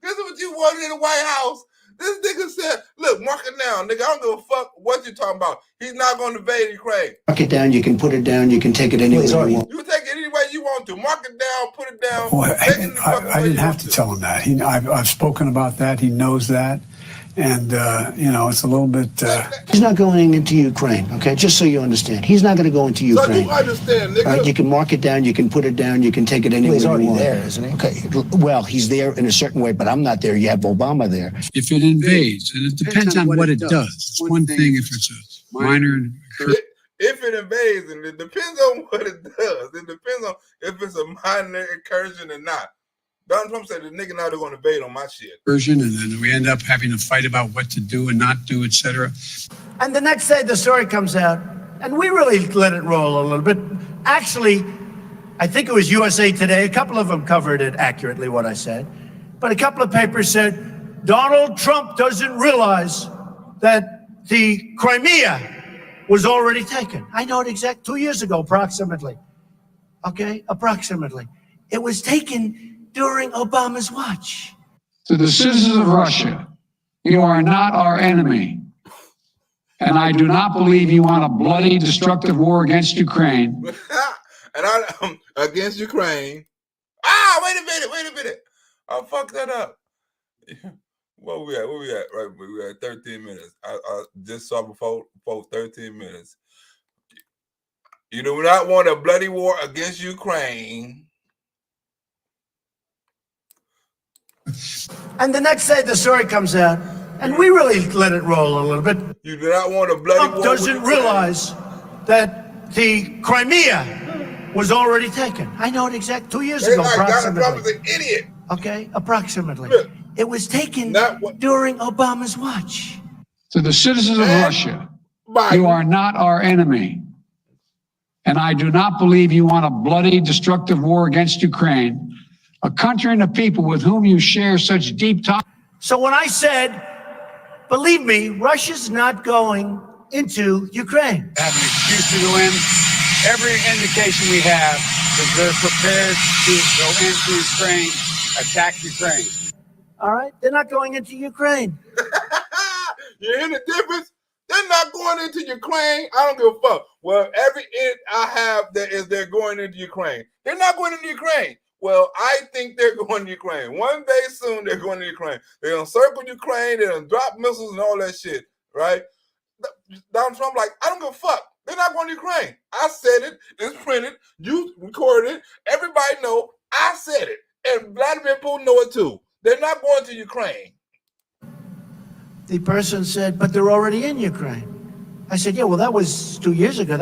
This is what you wanted in the White House. This nigga said, look, mark it down, nigga. I don't give a fuck what you talking about. He's not going to invade Ukraine. Mark it down. You can put it down. You can take it anywhere you want. You can take it any way you want to. Mark it down, put it down. Well, I didn't have to tell him that. I've spoken about that. He knows that. And, you know, it's a little bit... He's not going into Ukraine, okay? Just so you understand. He's not going to go into Ukraine. So you understand, nigga. Right? You can mark it down. You can put it down. You can take it anywhere you want. He's already there, isn't he? Okay. Well, he's there in a certain way, but I'm not there. You have Obama there. If it invades, and it depends on what it does. It's one thing if it's a minor... If it invades, and it depends on what it does. It depends on if it's a minor incursion or not. Donald Trump said the nigga now they're going to invade on my shit. And then we end up having a fight about what to do and not do, etc. And the next day the story comes out, and we really let it roll a little bit. Actually, I think it was USA Today. A couple of them covered it accurately, what I said. But a couple of papers said, Donald Trump doesn't realize that the Crimea was already taken. I know it exactly 2 years ago, approximately. Okay, approximately. It was taken during Obama's watch. To the citizens of Russia, you are not our enemy. And I do not believe you want a bloody, destructive war against Ukraine. And I'm against Ukraine. Wait a minute. I fucked that up. Where we at? Right, we at 13 minutes. I just saw before 13 minutes. You do not want a bloody war against Ukraine. And the next day the story comes out, and we really let it roll a little bit. You do not want a bloody war. Trump doesn't realize that the Crimea was already taken. I know it exactly 2 years ago, approximately. Donald Trump is an idiot. Okay, approximately. Look, it was taken during Obama's watch. To the citizens of Russia, you are not our enemy. And I do not believe you want a bloody, destructive war against Ukraine, a country and a people with whom you share such deep ties. So when I said, believe me, Russia's not going into Ukraine. Have an excuse to go in. Every indication we have is they're prepared to go into Ukraine, attack Ukraine. All right? They're not going into Ukraine. You hear the difference? They're not going into Ukraine. I don't give a fuck. Well, every it I have that is they're going into Ukraine. They're not going into Ukraine. Well, I think they're going to Ukraine. One day soon, they're going to Ukraine. They're going to circle Ukraine. They're going to drop missiles and all that shit, right? Donald Trump, like, I don't give a fuck. They're not going to Ukraine. I said it. It's printed. You recorded it. Everybody know I said it. And Vladimir Putin know it too. They're not going to Ukraine. The person said, but they're already in Ukraine. I said, yeah, well, that was 2 years ago.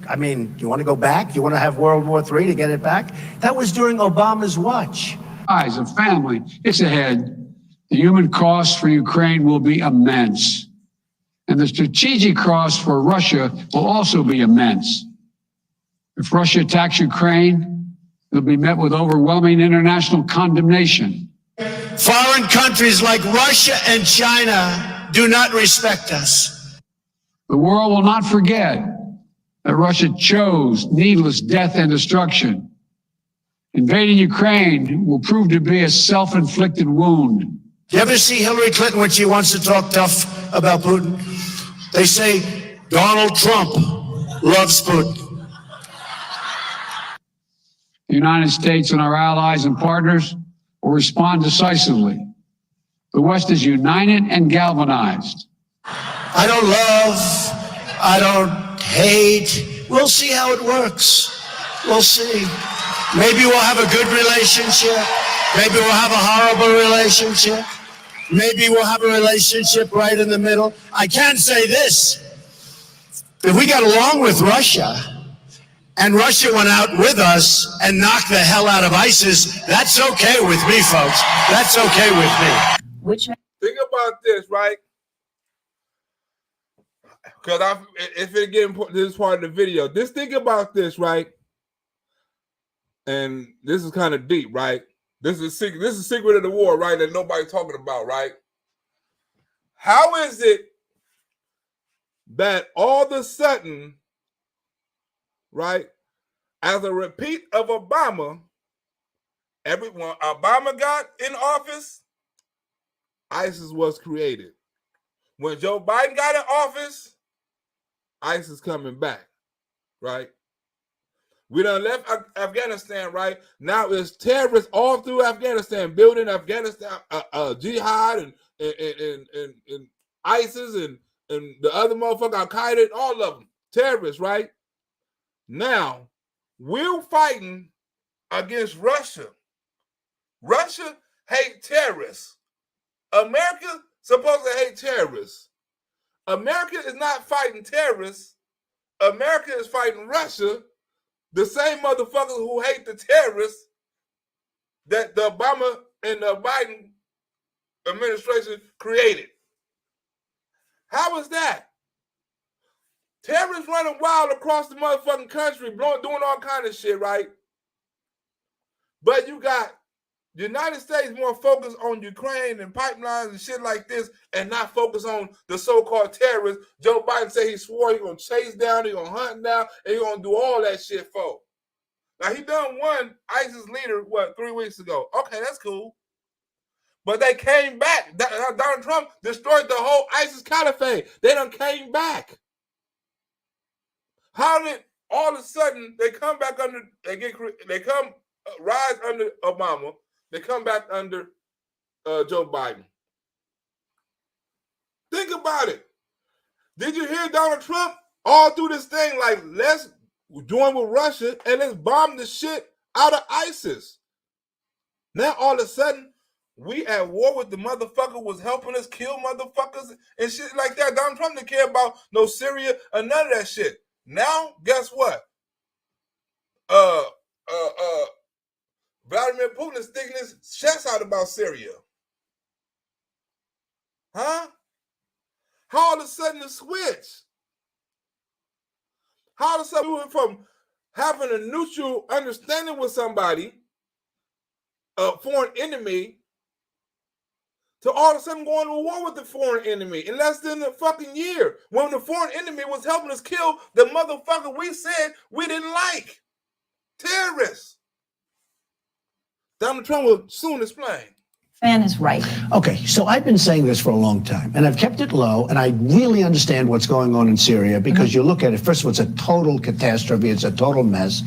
I mean, you want to go back? You want to have World War III to get it back? That was during Obama's watch. As a family, it's ahead. The human cost for Ukraine will be immense. And the strategic cost for Russia will also be immense. If Russia attacks Ukraine, it'll be met with overwhelming international condemnation. Foreign countries like Russia and China do not respect us. The world will not forget that Russia chose needless death and destruction. Invading Ukraine will prove to be a self-inflicted wound. Do you ever see Hillary Clinton when she wants to talk tough about Putin? They say, Donald Trump loves Putin. The United States and our allies and partners will respond decisively. The West is united and galvanized. I don't love, I don't hate. We'll see how it works. We'll see. Maybe we'll have a good relationship. Maybe we'll have a horrible relationship. Maybe we'll have a relationship right in the middle. I can say this. If we got along with Russia, and Russia went out with us and knocked the hell out of ISIS, that's okay with me, folks. That's okay with me. Think about this, right? Because if it get important, this is part of the video. Just think about this, right? And this is kind of deep, right? This is secret of the war, right? That nobody's talking about, right? How is it that all of a sudden, right, as a repeat of Obama, when Obama got in office, ISIS was created. When Joe Biden got in office, ISIS coming back, right? We done left Afghanistan, right? Now it's terrorists all through Afghanistan, building Afghanistan, jihad and ISIS and the other motherfucker, Al-Qaeda, all of them, terrorists, right? Now, we're fighting against Russia. Russia hate terrorists. America supposed to hate terrorists. America is not fighting terrorists. America is fighting Russia, the same motherfuckers who hate the terrorists that the Obama and the Biden administration created. How is that? Terrorists running wild across the motherfucking country, doing all kind of shit, right? But you got the United States more focused on Ukraine and pipelines and shit like this and not focused on the so-called terrorists. Joe Biden said he swore he's going to chase down, he's going to hunt down, and he's going to do all that shit for. Now, he done one ISIS leader, 3 weeks ago. Okay, that's cool. But they came back. Donald Trump destroyed the whole ISIS caliphate. They done came back. How did all of a sudden they come back under, rise under Obama, they come back under Joe Biden? Think about it. Did you hear Donald Trump all through this thing like, let's join with Russia and let's bomb the shit out of ISIS? Now all of a sudden, we at war with the motherfucker was helping us kill motherfuckers and shit like that. Donald Trump didn't care about no Syria or none of that shit. Now, guess what? Vladimir Putin is sticking his chest out about Syria. Huh? How all of a sudden the switch? How does somebody went from having a neutral understanding with somebody, a foreign enemy, to all of a sudden going to war with the foreign enemy in less than a fucking year, when the foreign enemy was helping us kill the motherfucker we said we didn't like? Terrorists. Donald Trump will soon explain. Man is right. Okay, so I've been saying this for a long time, and I've kept it low, and I really understand what's going on in Syria, because you look at it, first of all, it's a total catastrophe, it's a total mess,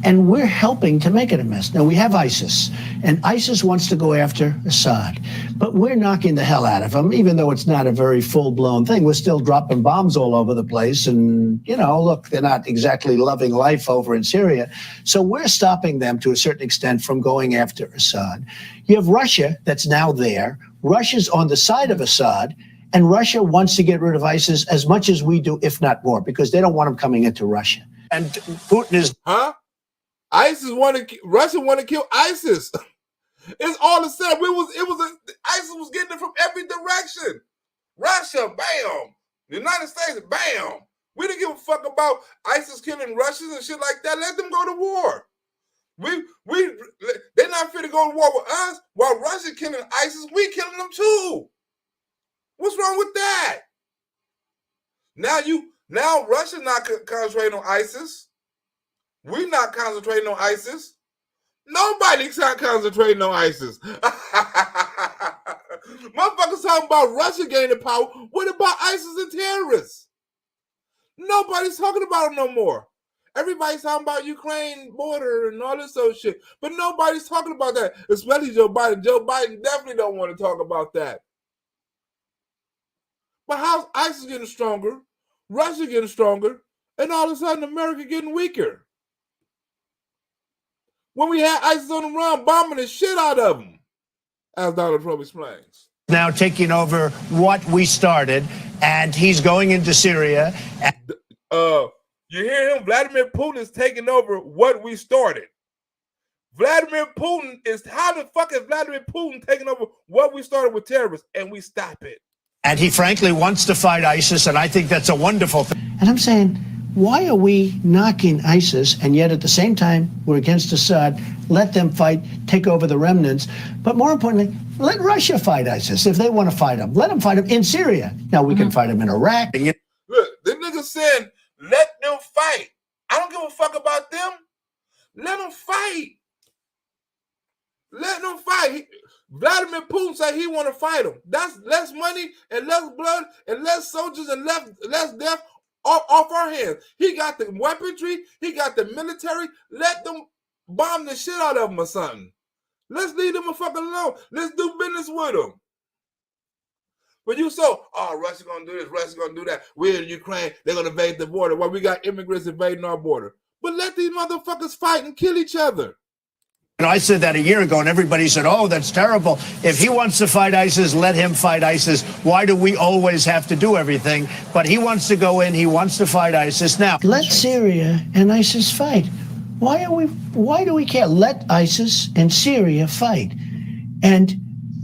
and we're helping to make it a mess. Now, we have ISIS, and ISIS wants to go after Assad, but we're knocking the hell out of them, even though it's not a very full-blown thing. We're still dropping bombs all over the place, and, you know, look, they're not exactly loving life over in Syria, so we're stopping them to a certain extent from going after Assad. You have Russia that's now there. Russia's on the side of Assad, and Russia wants to get rid of ISIS as much as we do, if not more, because they don't want them coming into Russia. And Putin is... Russia want to kill ISIS. It's all the same. ISIS was getting it from every direction. Russia, bam. The United States, bam. We didn't give a fuck about ISIS killing Russians and shit like that. Let them go to war. They're not fit to go to war with us. While Russia killing ISIS, we killing them too. What's wrong with that? Now Russia's not concentrating on ISIS. We're not concentrating on ISIS. Nobody's not concentrating on ISIS. Motherfuckers talking about Russia gaining power. What about ISIS and terrorists? Nobody's talking about them no more. Everybody's talking about Ukraine border and all this other shit. But nobody's talking about that, especially Joe Biden. Joe Biden definitely don't want to talk about that. But how's ISIS getting stronger? Russia getting stronger? And all of a sudden America getting weaker? When we had ISIS on the run, bombing the shit out of them, as Donald Trump explains. Now taking over what we started, and he's going into Syria. You hear him? Vladimir Putin is taking over what we started. Vladimir Putin is, how the fuck is Vladimir Putin taking over what we started with terrorists, and we stop it? And he frankly wants to fight ISIS, and I think that's a wonderful thing. And I'm saying, why are we knocking ISIS, and yet at the same time we're against Assad? Let them fight, take over the remnants. But more importantly, let Russia fight ISIS if they want to fight them. Let them fight them in Syria. Now we can fight them in Iraq. Look, the nigga said, let them fight. I don't give a fuck about them. Let them fight. Let them fight. Vladimir Putin said he want to fight them. That's less money and less blood and less soldiers and less death off our hands. He got the weaponry. He got the military. Let them bomb the shit out of them or something. Let's leave them a fucking alone. Let's do business with them. But you Russia gonna do this, Russia gonna do that. We're in Ukraine. They're gonna invade the border. Well, we got immigrants invading our border. But let these motherfuckers fight and kill each other. And I said that a year ago, and everybody said, oh, that's terrible. If he wants to fight ISIS, let him fight ISIS. Why do we always have to do everything? But he wants to go in. He wants to fight ISIS. Now, let Syria and ISIS fight. Why do we care? Let ISIS and Syria fight. And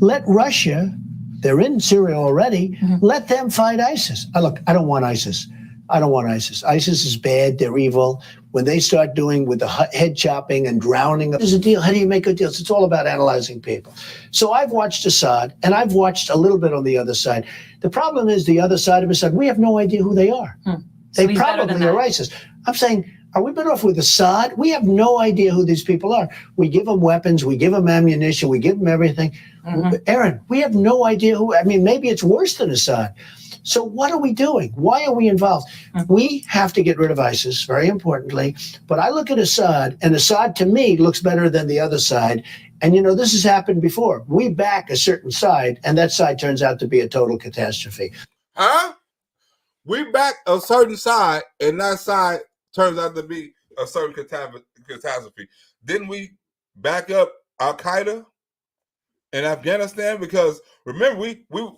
let Russia, they're in Syria already, let them fight ISIS. Look, I don't want ISIS. I don't want ISIS. ISIS is bad. They're evil. When they start doing with the head chopping and drowning, there's a deal. How do you make good deals? It's all about analyzing people. So I've watched Assad, and I've watched a little bit on the other side. The problem is the other side of Assad, we have no idea who they are. They probably are ISIS. I'm saying, are we better off with Assad? We have no idea who these people are. We give them weapons. We give them ammunition. We give them everything. Aaron, we have no idea who. I mean, maybe it's worse than Assad. So what are we doing? Why are we involved? We have to get rid of ISIS, very importantly. But I look at Assad, and Assad, to me, looks better than the other side. And, you know, this has happened before. We back a certain side, and that side turns out to be a total catastrophe. Huh? We back a certain side, and that side turns out to be a certain catastrophe. Didn't we back up Al-Qaeda in Afghanistan? Because remember, we were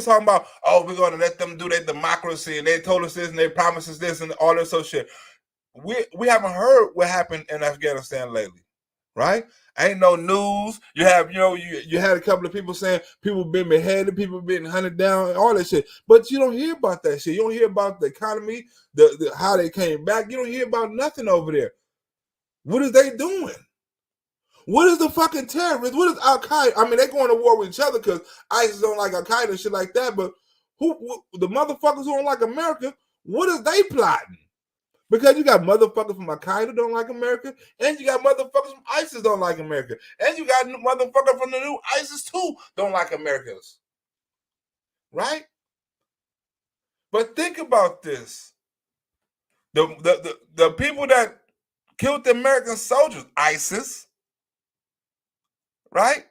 talking about, oh, we're going to let them do their democracy, and they told us this, and they promised us this, and all this other shit. We haven't heard what happened in Afghanistan lately. right? Ain't no news. You have, you had a couple of people saying people been beheaded, people been hunted down, all that shit. But you don't hear about that shit. You don't hear about the economy, the how they came back. You don't hear about nothing over there. What is they doing? What is the fucking terrorists? What is Al Qaeda? I mean, they going to war with each other because ISIS don't like Al Qaeda and shit like that. But who the motherfuckers who don't like America? What is they plotting? Because you got motherfuckers from Al Qaeda don't like America, and you got motherfuckers from ISIS don't like America, and you got motherfuckers from the new ISIS too don't like Americans, right? But think about this: the people that killed the American soldiers, ISIS, right?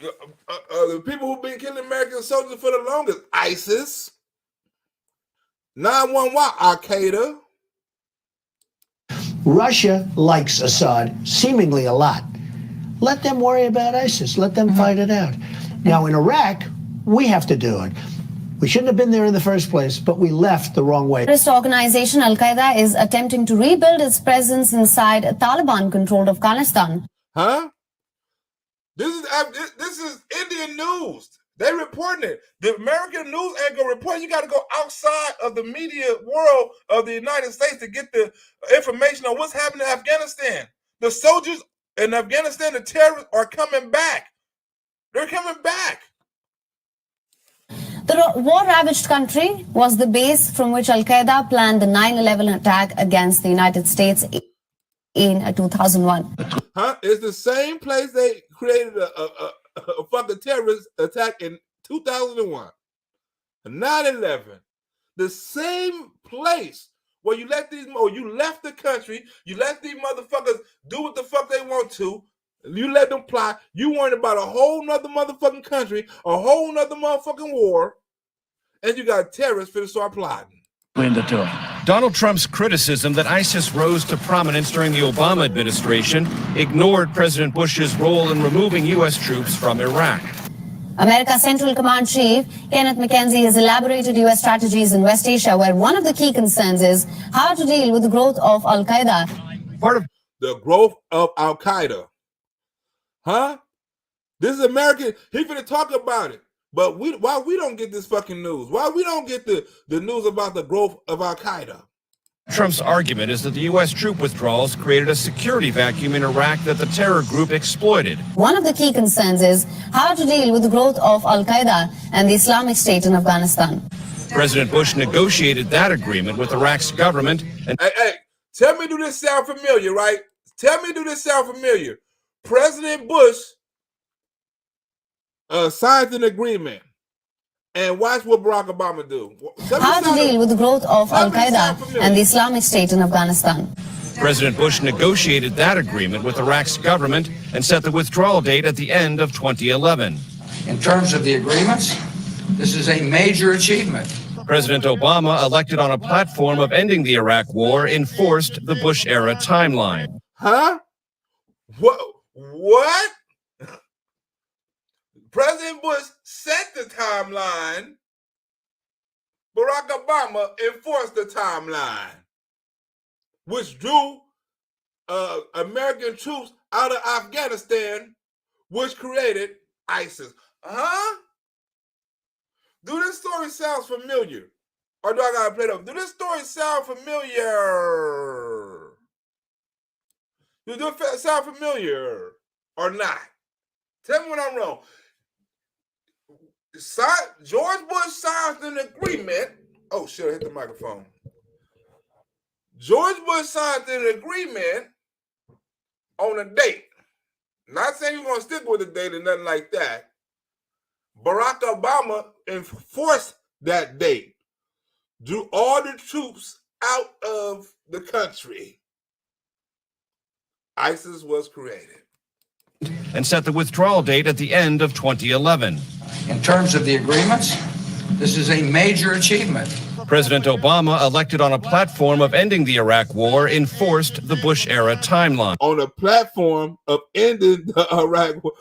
The people who've been killing American soldiers for the longest, ISIS. 911, Al Qaeda. Russia likes Assad seemingly a lot. Let them worry about ISIS. Let them fight it out. Now, in Iraq, we have to do it. We shouldn't have been there in the first place, but we left the wrong way. Terrorist organization Al-Qaeda is attempting to rebuild its presence inside Taliban-controlled Afghanistan. Huh? This is Indian news. They reporting it. The American news ain't gonna report. You got to go outside of the media world of the United States to get the information on what's happening in Afghanistan. The soldiers in Afghanistan, the terrorists, are coming back. They're coming back. The war-ravaged country was the base from which Al-Qaeda planned the 9/11 attack against the United States in 2001. Huh? It's the same place they created a fucking terrorist attack in 2001. 9/11. The same place where you left the country, you let these motherfuckers do what the fuck they want to, you let them plot, you worried about a whole nother motherfucking country, a whole nother motherfucking war, and you got terrorists finna start plotting. Between the two. Donald Trump's criticism that ISIS rose to prominence during the Obama administration ignored President Bush's role in removing U.S. troops from Iraq. America's Central Command Chief, Kenneth McKenzie, has elaborated U.S. strategies in West Asia, where one of the key concerns is how to deal with the growth of Al-Qaeda. Part of the growth of Al-Qaeda. Huh? This is American. He finna talk about it. But why we don't get this fucking news? Why we don't get the news about the growth of Al-Qaeda? Trump's argument is that the U.S. troop withdrawals created a security vacuum in Iraq that the terror group exploited. One of the key concerns is how to deal with the growth of Al-Qaeda and the Islamic State in Afghanistan. President Bush negotiated that agreement with Iraq's government. And hey, tell me, do this sound familiar, right? Tell me, do this sound familiar? President Bush signed an agreement, and watch what Barack Obama do. How to deal with the growth of Al-Qaeda and the Islamic State in Afghanistan. President Bush negotiated that agreement with Iraq's government and set the withdrawal date at the end of 2011. In terms of the agreements, this is a major achievement. President Obama, elected on a platform of ending the Iraq war, enforced the Bush-era timeline. Huh? What? President Bush set the timeline. Barack Obama enforced the timeline, which drew American troops out of Afghanistan, which created ISIS. Huh? Do this story sound familiar? Or do I gotta play it up? Do this story sound familiar? Do it sound familiar or not? Tell me when I'm wrong. George Bush signs an agreement. Oh shit, I hit the microphone. George Bush signs an agreement on a date. Not saying you're gonna stick with the date or nothing like that. Barack Obama enforced that date. Drew all the troops out of the country. ISIS was created. And set the withdrawal date at the end of 2011. In terms of the agreements, this is a major achievement. President Obama, elected on a platform of ending the Iraq war, enforced the Bush-era timeline. On a platform of ending the Iraq war.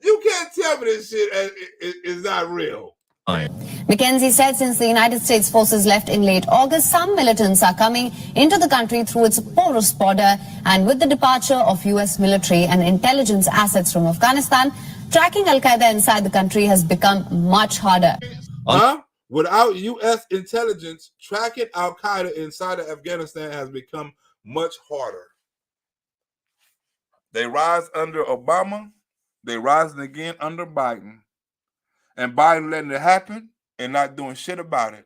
You can't tell me this shit is not real. McKenzie said since the United States forces left in late August, some militants are coming into the country through its porous border, and with the departure of U.S. military and intelligence assets from Afghanistan, tracking Al-Qaeda inside the country has become much harder. Without U.S. intelligence, tracking Al-Qaeda inside of Afghanistan has become much harder. They rise under Obama. They rising again under Biden. And Biden letting it happen and not doing shit about it.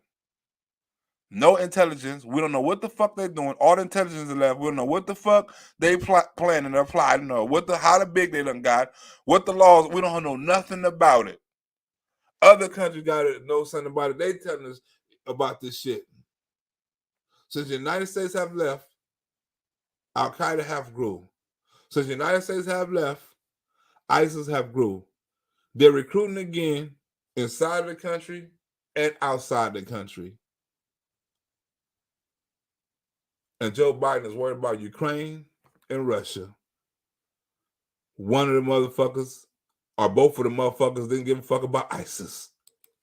No intelligence. We don't know what the fuck they're doing. All the intelligence is left. We don't know what the fuck they planning or plotting or how big they done got. What the laws. We don't know nothing about it. Other countries got to know something about it. They telling us about this shit. Since the United States have left, Al-Qaeda have grew. Since the United States have left, ISIS have grew. They're recruiting again inside the country and outside the country. And Joe Biden is worried about Ukraine and Russia. One of the motherfuckers, or both of the motherfuckers, didn't give a fuck about ISIS.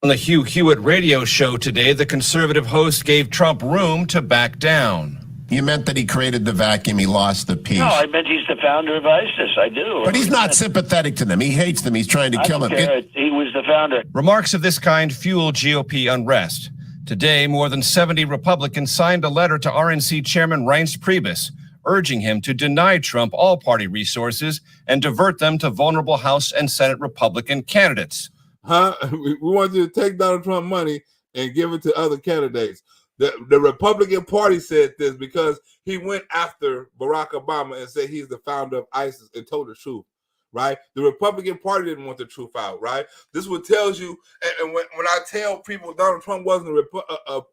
On the Hugh Hewitt radio show today, the conservative host gave Trump room to back down. You meant that he created the vacuum, he lost the peace. No, I meant he's the founder of ISIS. I do. But he's not sympathetic to them. He hates them. He's trying to kill them. He was the founder. Remarks of this kind fuel GOP unrest. Today, more than 70 Republicans signed a letter to RNC Chairman Reince Priebus, urging him to deny Trump all party resources and divert them to vulnerable House and Senate Republican candidates. We want you to take Donald Trump money and give it to other candidates. The Republican Party said this because he went after Barack Obama and said he's the founder of ISIS and told the truth, right? The Republican Party didn't want the truth out, right? This is what tells you, and when I tell people Donald Trump wasn't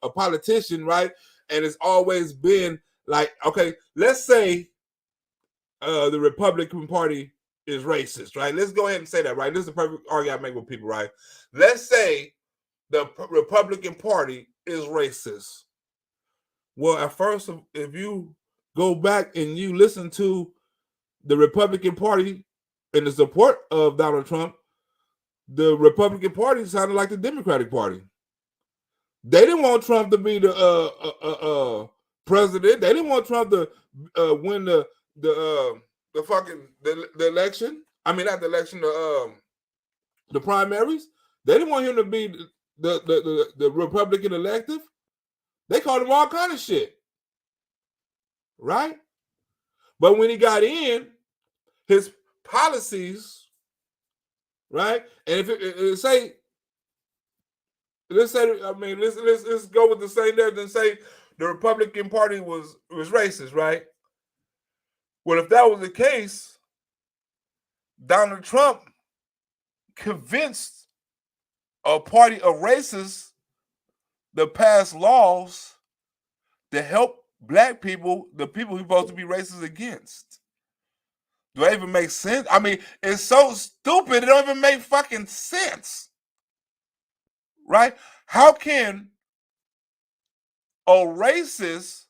a politician, right? And it's always been like, okay, let's say the Republican Party is racist, right? Let's go ahead and say that, right? This is the perfect argument I make with people, right? Let's say the Republican Party is racist. Well, at first, if you go back and you listen to the Republican Party in the support of Donald Trump, the Republican Party sounded like the Democratic Party. They didn't want Trump to be the president. They didn't want Trump to win the election. I mean, not the election, the primaries. They didn't want him to be the Republican elective. They called him all kind of shit, right? But when he got in, his policies, right? And let's go with the same narrative and say the Republican Party was racist, right? Well, if that was the case, Donald Trump convinced a party of racists to pass laws to help black people, the people he's supposed to be racist against. Do that even make sense? I mean, it's so stupid, it don't even make fucking sense. Right? How can a racist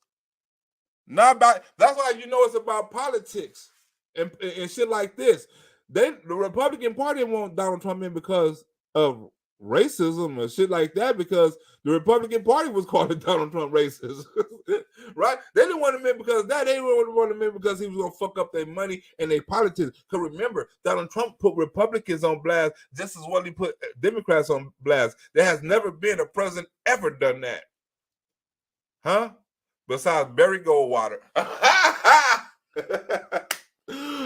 not about, that's why you know it's about politics and shit like this. The Republican Party want Donald Trump in because of racism and shit like that, because the Republican Party was calling Donald Trump racist, right? They didn't want him in because that. They didn't want him in because he was gonna fuck up their money and their politics. Because remember, Donald Trump put Republicans on blast just as well he put Democrats on blast. There has never been a president ever done that, huh? Besides Barry Goldwater,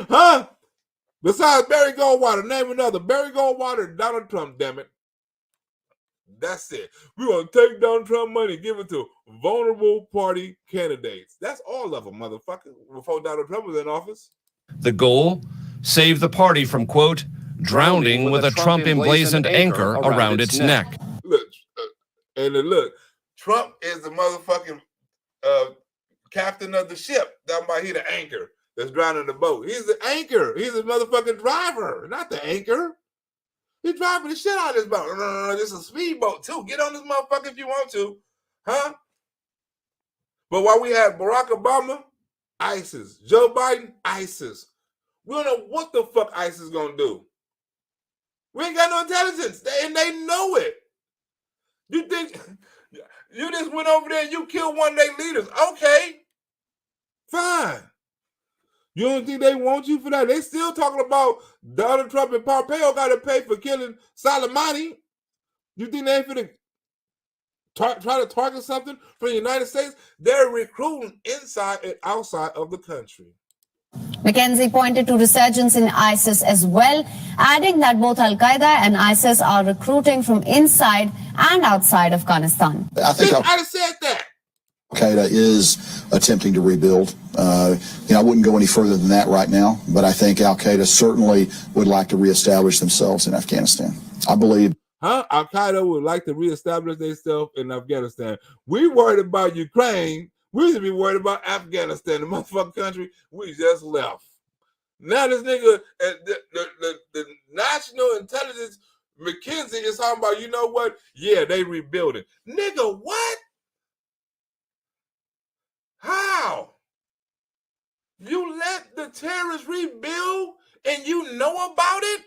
huh? Besides Barry Goldwater, name another. Barry Goldwater, Donald Trump, damn it. That's it. We're going to take Donald Trump money, give it to vulnerable party candidates. That's all of them, motherfucker, before Donald Trump was in office. The goal? Save the party from, quote, drowning with a Trump emblazoned anchor around its neck. Look, look, Trump is the motherfucking captain of the ship. That's why he's the anchor that's drowning the boat. He's the anchor. He's the motherfucking driver, not the anchor. He's driving the shit out of this boat. No, this is a speedboat too. Get on this motherfucker if you want to, huh? But while we had Barack Obama, ISIS. Joe Biden, ISIS. We don't know what the fuck ISIS is gonna do. We ain't got no intelligence, and they know it. You think you just went over there and you killed one of their leaders? Okay, fine. You don't think they want you for that? They still talking about Donald Trump and Pompeo got to pay for killing Soleimani. You think they ain't finna try to target something for the United States? They're recruiting inside and outside of the country. McKenzie pointed to resurgence in ISIS as well, adding that both Al-Qaeda and ISIS are recruiting from inside and outside Afghanistan. I think I said that. Al-Qaeda is attempting to rebuild. I wouldn't go any further than that right now, but I think Al-Qaeda certainly would like to reestablish themselves in Afghanistan. I believe. Al-Qaeda would like to reestablish themselves in Afghanistan. We worried about Ukraine. We should be worried about Afghanistan, the motherfucking country we just left. Now this nigga, the National Intelligence, McKenzie is talking about, you know what? Yeah, they rebuilding. Nigga, what? How? You let the terrorists rebuild and you know about it?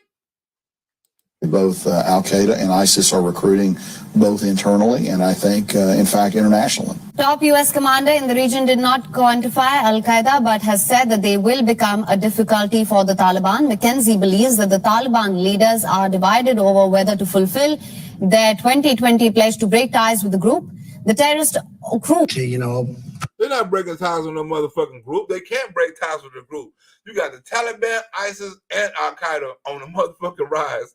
Both Al-Qaeda and ISIS are recruiting both internally and I think, in fact, internationally. Top U.S. commander in the region did not quantify Al-Qaeda but has said that they will become a difficulty for the Taliban. McKenzie believes that the Taliban leaders are divided over whether to fulfill their 2020 pledge to break ties with the group. The terrorist group, they're not breaking ties with no motherfucking group. They can't break ties with the group. You got the Taliban, ISIS, and Al-Qaeda on the motherfucking rise.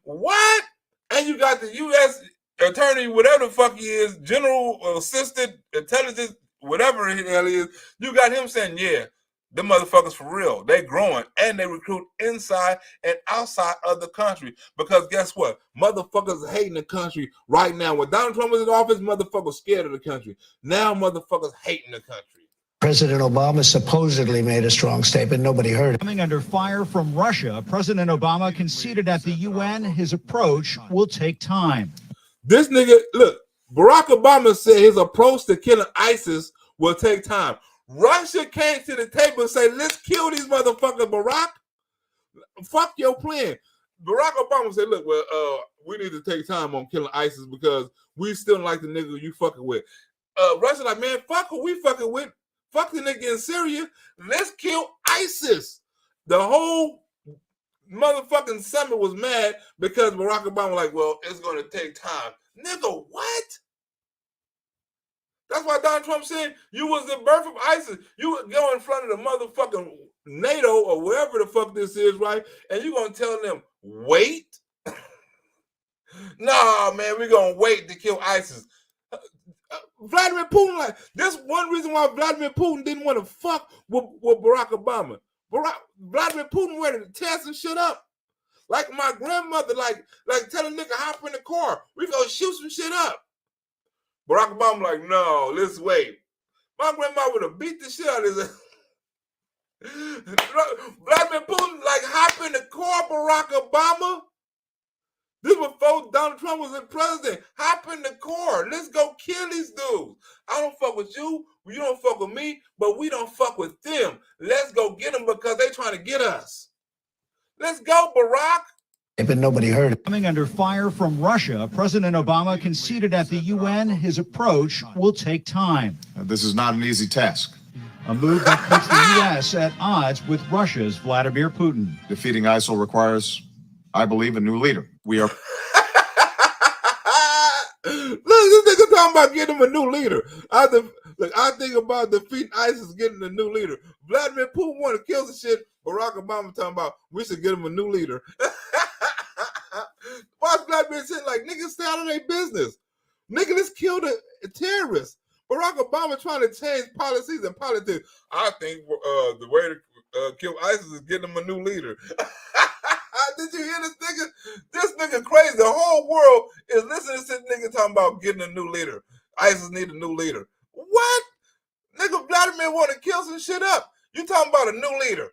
What? And you got the U.S. attorney, whatever the fuck he is, general assistant, intelligence, whatever the hell he is. You got him saying, yeah, the motherfuckers for real. They growing and they recruit inside and outside of the country. Because guess what? Motherfuckers hating the country right now. When Donald Trump was in office, motherfuckers scared of the country. Now motherfuckers hating the country. President Obama supposedly made a strong statement. Nobody heard it. Coming under fire from Russia, President Obama conceded at the UN his approach will take time. This nigga, look, Barack Obama said his approach to killing ISIS will take time. Russia came to the table and said, let's kill these motherfuckers, Barack. Fuck your plan. Barack Obama said, look, well, we need to take time on killing ISIS because we still don't like the nigga you fucking with. Russia like, man, fuck who we fucking with. Fuck the nigga in Syria. Let's kill ISIS. The whole motherfucking summit was mad because Barack Obama was like, well, it's going to take time. Nigga, what? That's why Donald Trump said you was the birth of ISIS. You would go in front of the motherfucking NATO or wherever the fuck this is, right? And you're going to tell them, wait? Nah, man, we're going to wait to kill ISIS. Vladimir Putin, like, this one reason why Vladimir Putin didn't want to fuck with Barack Obama. Vladimir Putin wanted to tear some shit up. Like my grandmother, like tell a nigga hop in the car. We gonna shoot some shit up. Barack Obama like, no, let's wait. My grandma would have beat the shit out of his Vladimir Putin like hop in the car, Barack Obama. This was before Donald Trump was the president. Hop in the car. Let's go kill these dudes. I don't fuck with you. You don't fuck with me, but we don't fuck with them. Let's go get them because they trying to get us. Let's go, Barack. But nobody heard it. Coming under fire from Russia, President Obama conceded at the UN his approach will take time. This is not an easy task. A move that puts the U.S. at odds with Russia's Vladimir Putin. Defeating ISIL requires, I believe, a new leader. We are. Look, this nigga talking about getting him a new leader. I think about defeating ISIS, getting a new leader. Vladimir Putin want to kill some shit. Barack Obama talking about we should get him a new leader. Watch Vladimir saying like, niggas stay out of their business. Nigga, let's kill the terrorists. Barack Obama trying to change policies and politics. I think the way to kill ISIS is getting him a new leader. Did you hear this nigga? This nigga crazy. The whole world is listening to this nigga talking about getting a new leader. ISIS need a new leader. What? Nigga, Vladimir want to kill some shit up. You talking about a new leader.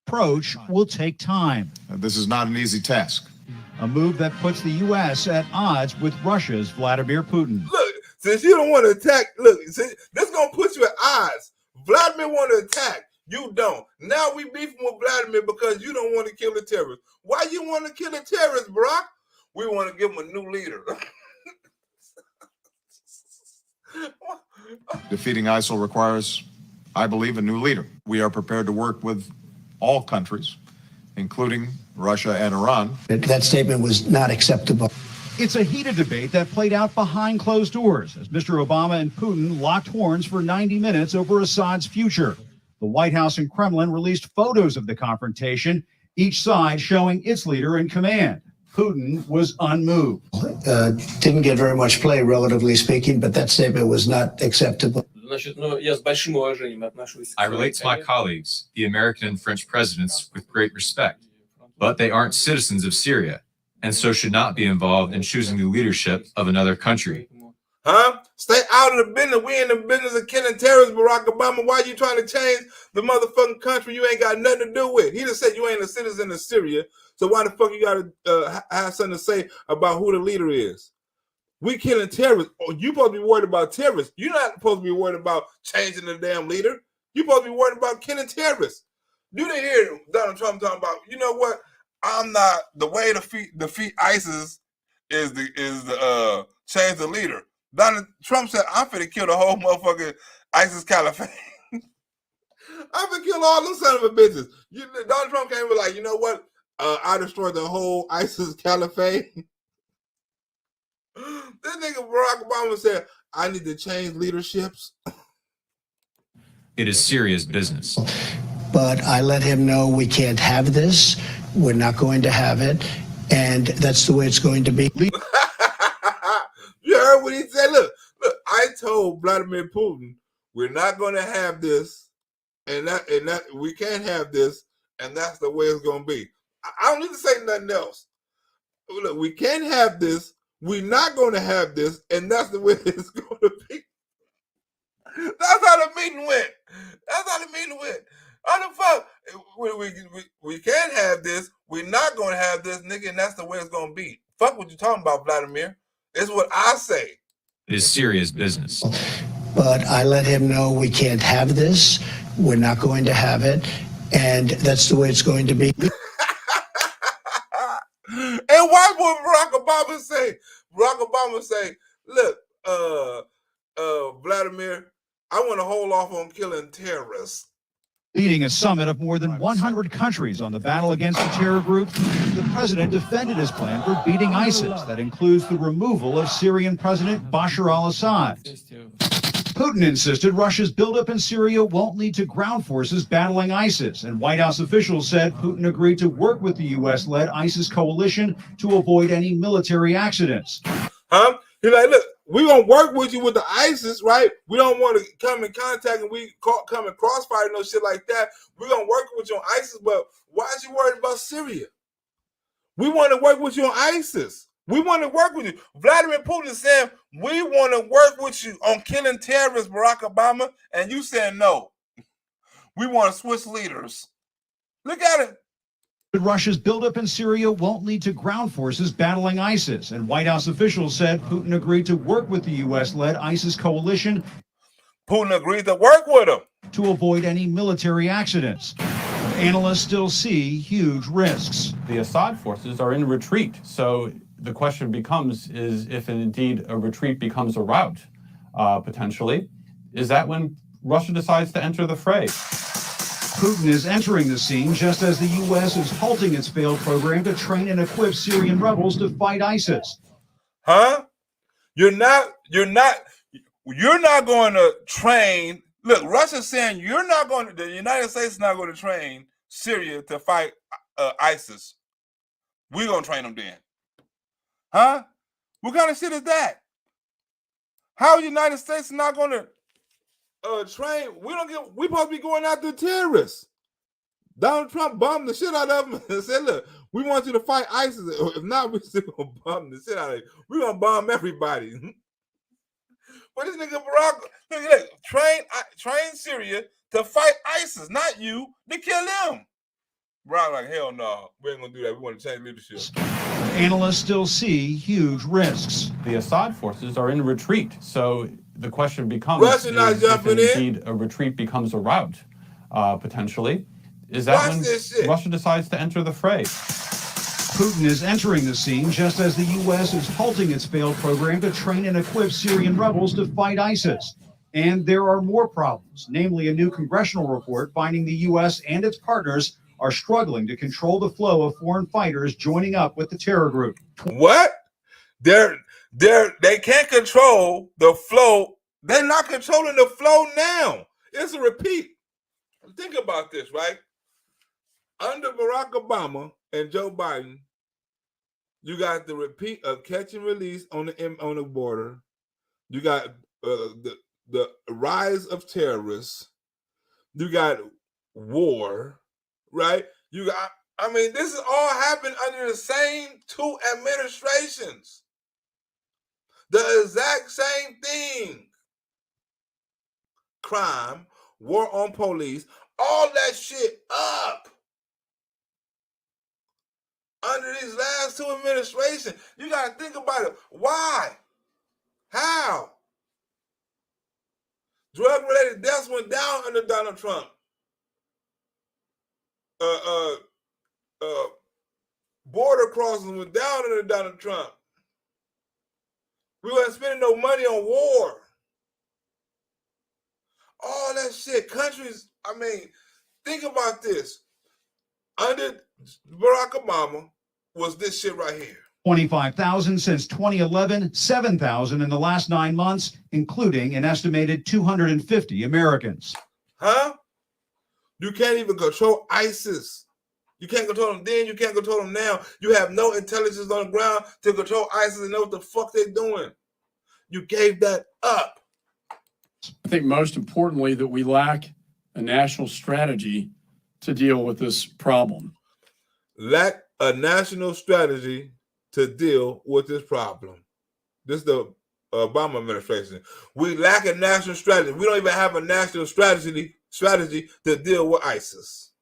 Approach will take time. This is not an easy task. A move that puts the U.S. at odds with Russia's Vladimir Putin. Look, since you don't want to attack, look, see, this is going to put you at odds. Vladimir want to attack. You don't. Now we beefing with Vladimir because you don't want to kill the terrorists. Why you want to kill the terrorists, Barack? We want to give him a new leader. Defeating ISIL requires, I believe, a new leader. We are prepared to work with all countries, including Russia and Iran. That statement was not acceptable. It's a heated debate that played out behind closed doors as Mr. Obama and Putin locked horns for 90 minutes over Assad's future. The White House and Kremlin released photos of the confrontation, each side showing its leader in command. Putin was unmoved. Didn't get very much play, relatively speaking, but that statement was not acceptable. I relate to my colleagues, the American and French presidents, with great respect, but they aren't citizens of Syria, and so should not be involved in choosing the leadership of another country. Huh? Stay out of the business. We in the business of killing terrorists, Barack Obama. Why you trying to change the motherfucking country you ain't got nothing to do with? He just said you ain't a citizen of Syria, so why the fuck you gotta have something to say about who the leader is? We killing terrorists. Oh, you supposed to be worried about terrorists. You're not supposed to be worried about changing the damn leader. You supposed to be worried about killing terrorists. You didn't hear Donald Trump talking about, you know what? I'm not the way to defeat ISIS is the change the leader. Donald Trump said, I'm finna kill the whole motherfucking ISIS caliphate. I'm finna kill all them son of a bitches. Donald Trump came and was like, you know what? I destroyed the whole ISIS caliphate. This nigga Barack Obama said, I need to change leaderships. It is serious business. But I let him know we can't have this. We're not going to have it. And that's the way it's going to be. You heard what he said? Look, I told Vladimir Putin, we're not going to have this, and that we can't have this, and that's the way it's going to be. I don't need to say nothing else. Look, we can't have this, we're not going to have this, and that's the way it's going to be. That's how the meeting went. That's how the meeting went. How the fuck? We can't have this, we're not going to have this, nigga, and that's the way it's going to be. Fuck what you talking about, Vladimir. It's what I say. It is serious business. But I let him know we can't have this. We're not going to have it. And that's the way it's going to be. And why would Barack Obama say? Barack Obama say, look, Vladimir, I want to hold off on killing terrorists. Leading a summit of more than 100 countries on the battle against the terror group, the president defended his plan for beating ISIS that includes the removal of Syrian President Bashar al-Assad. Putin insisted Russia's buildup in Syria won't lead to ground forces battling ISIS, and White House officials said Putin agreed to work with the U.S.-led ISIS coalition to avoid any military accidents. Huh? He's like, look, we're going to work with you with the ISIS, right? We don't want to come in contact and we come in crossfire, no shit like that. We're going to work with you on ISIS, but why is you worried about Syria? We want to work with you on ISIS. We want to work with you. Vladimir Putin said, we want to work with you on killing terrorists, Barack Obama, and you said no. We want to switch leaders. Look at it. Russia's buildup in Syria won't lead to ground forces battling ISIS, and White House officials said Putin agreed to work with the U.S.-led ISIS coalition. Putin agreed to work with them to avoid any military accidents. Analysts still see huge risks. The Assad forces are in retreat, so the question becomes is if indeed a retreat becomes a rout, potentially, is that when Russia decides to enter the fray? Putin is entering the scene just as the U.S. is halting its failed program to train and equip Syrian rebels to fight ISIS. Huh? You're not going to train. Look, Russia's saying the United States is not going to train Syria to fight ISIS. We're going to train them then. Huh? What kind of shit is that? How the United States not going to train? We supposed to be going after terrorists. Donald Trump bombed the shit out of them and said, look, we want you to fight ISIS. If not, we're still going to bomb the shit out of you. We're going to bomb everybody. But this nigga Barack, look, train Syria to fight ISIS, not you, to kill them. Barack like, hell no, we ain't going to do that. We want to change leadership. Analysts still see huge risks. The Assad forces are in retreat, so the question becomes Russia not jumping if indeed a retreat becomes a rout, potentially, is that when Russia decides to enter the fray? Putin is entering the scene just as the U.S. is halting its failed program to train and equip Syrian rebels to fight ISIS. And there are more problems, namely a new congressional report finding the U.S. and its partners are struggling to control the flow of foreign fighters joining up with the terror group. What? They can't control the flow. They're not controlling the flow now. It's a repeat. Think about this, right? Under Barack Obama and Joe Biden, you got the repeat of catch and release on the border. You got the rise of terrorists. You got war, right? You got. I mean, this has all happened under the same two administrations. The exact same thing. Crime, war on police, all that shit up. Under these last two administrations, you got to think about it. Why? How? Drug-related deaths went down under Donald Trump. Border crossings went down under Donald Trump. We weren't spending no money on war. All that shit. Countries, I mean, think about this. Under Barack Obama was this shit right here. 25,000 since 2011, 7,000 in the last 9 months, including an estimated 250 Americans. Huh? You can't even control ISIS. You can't control them then, you can't control them now. You have no intelligence on the ground to control ISIS and know what the fuck they're doing. You gave that up. I think most importantly that we lack a national strategy to deal with this problem. Lack a national strategy to deal with this problem. This is the Obama administration. We lack a national strategy. We don't even have a national strategy to deal with ISIS.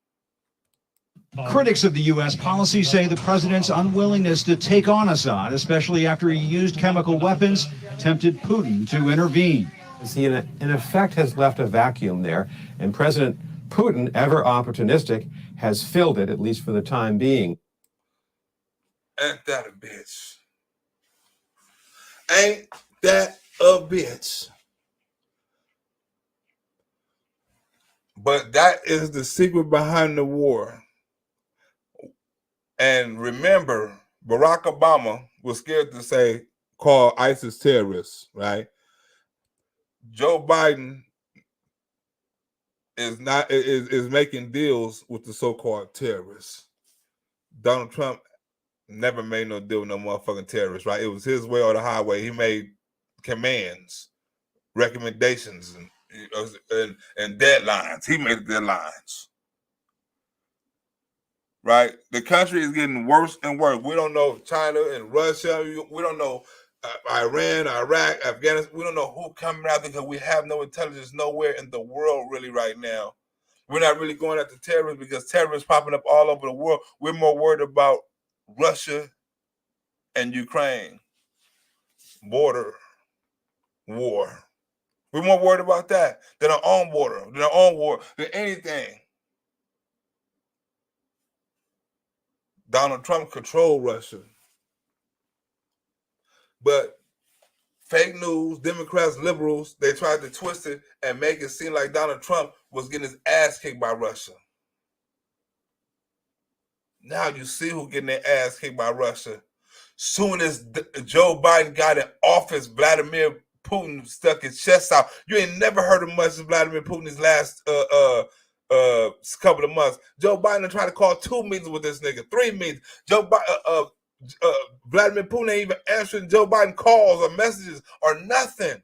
Critics of the U.S. policy say the president's unwillingness to take on Assad, especially after he used chemical weapons, tempted Putin to intervene. He, in effect, has left a vacuum there, and President Putin, ever opportunistic, has filled it, at least for the time being. Ain't that a bitch? Ain't that a bitch? But that is the secret behind the war. And remember, Barack Obama was scared to call ISIS terrorists, right? Joe Biden is making deals with the so-called terrorists. Donald Trump never made no deal with no motherfucking terrorists, right? It was his way or the highway. He made commands, recommendations, and deadlines. He made the deadlines. Right? The country is getting worse and worse. We don't know China and Russia. We don't know Iran, Iraq, Afghanistan. We don't know who coming out because we have no intelligence nowhere in the world really right now. We're not really going after terrorists because terrorists popping up all over the world. We're more worried about Russia and Ukraine. Border war. We're more worried about that than our own border, than our own war, than anything. Donald Trump controlled Russia. But fake news, Democrats, liberals, they tried to twist it and make it seem like Donald Trump was getting his ass kicked by Russia. Now you see who's getting their ass kicked by Russia. Soon as Joe Biden got in office, Vladimir Putin stuck his chest out. You ain't never heard of much of Vladimir Putin's last couple of months. Joe Biden tried to call 2 meetings with this nigga, 3 meetings. Vladimir Putin ain't even answering Joe Biden calls or messages or nothing.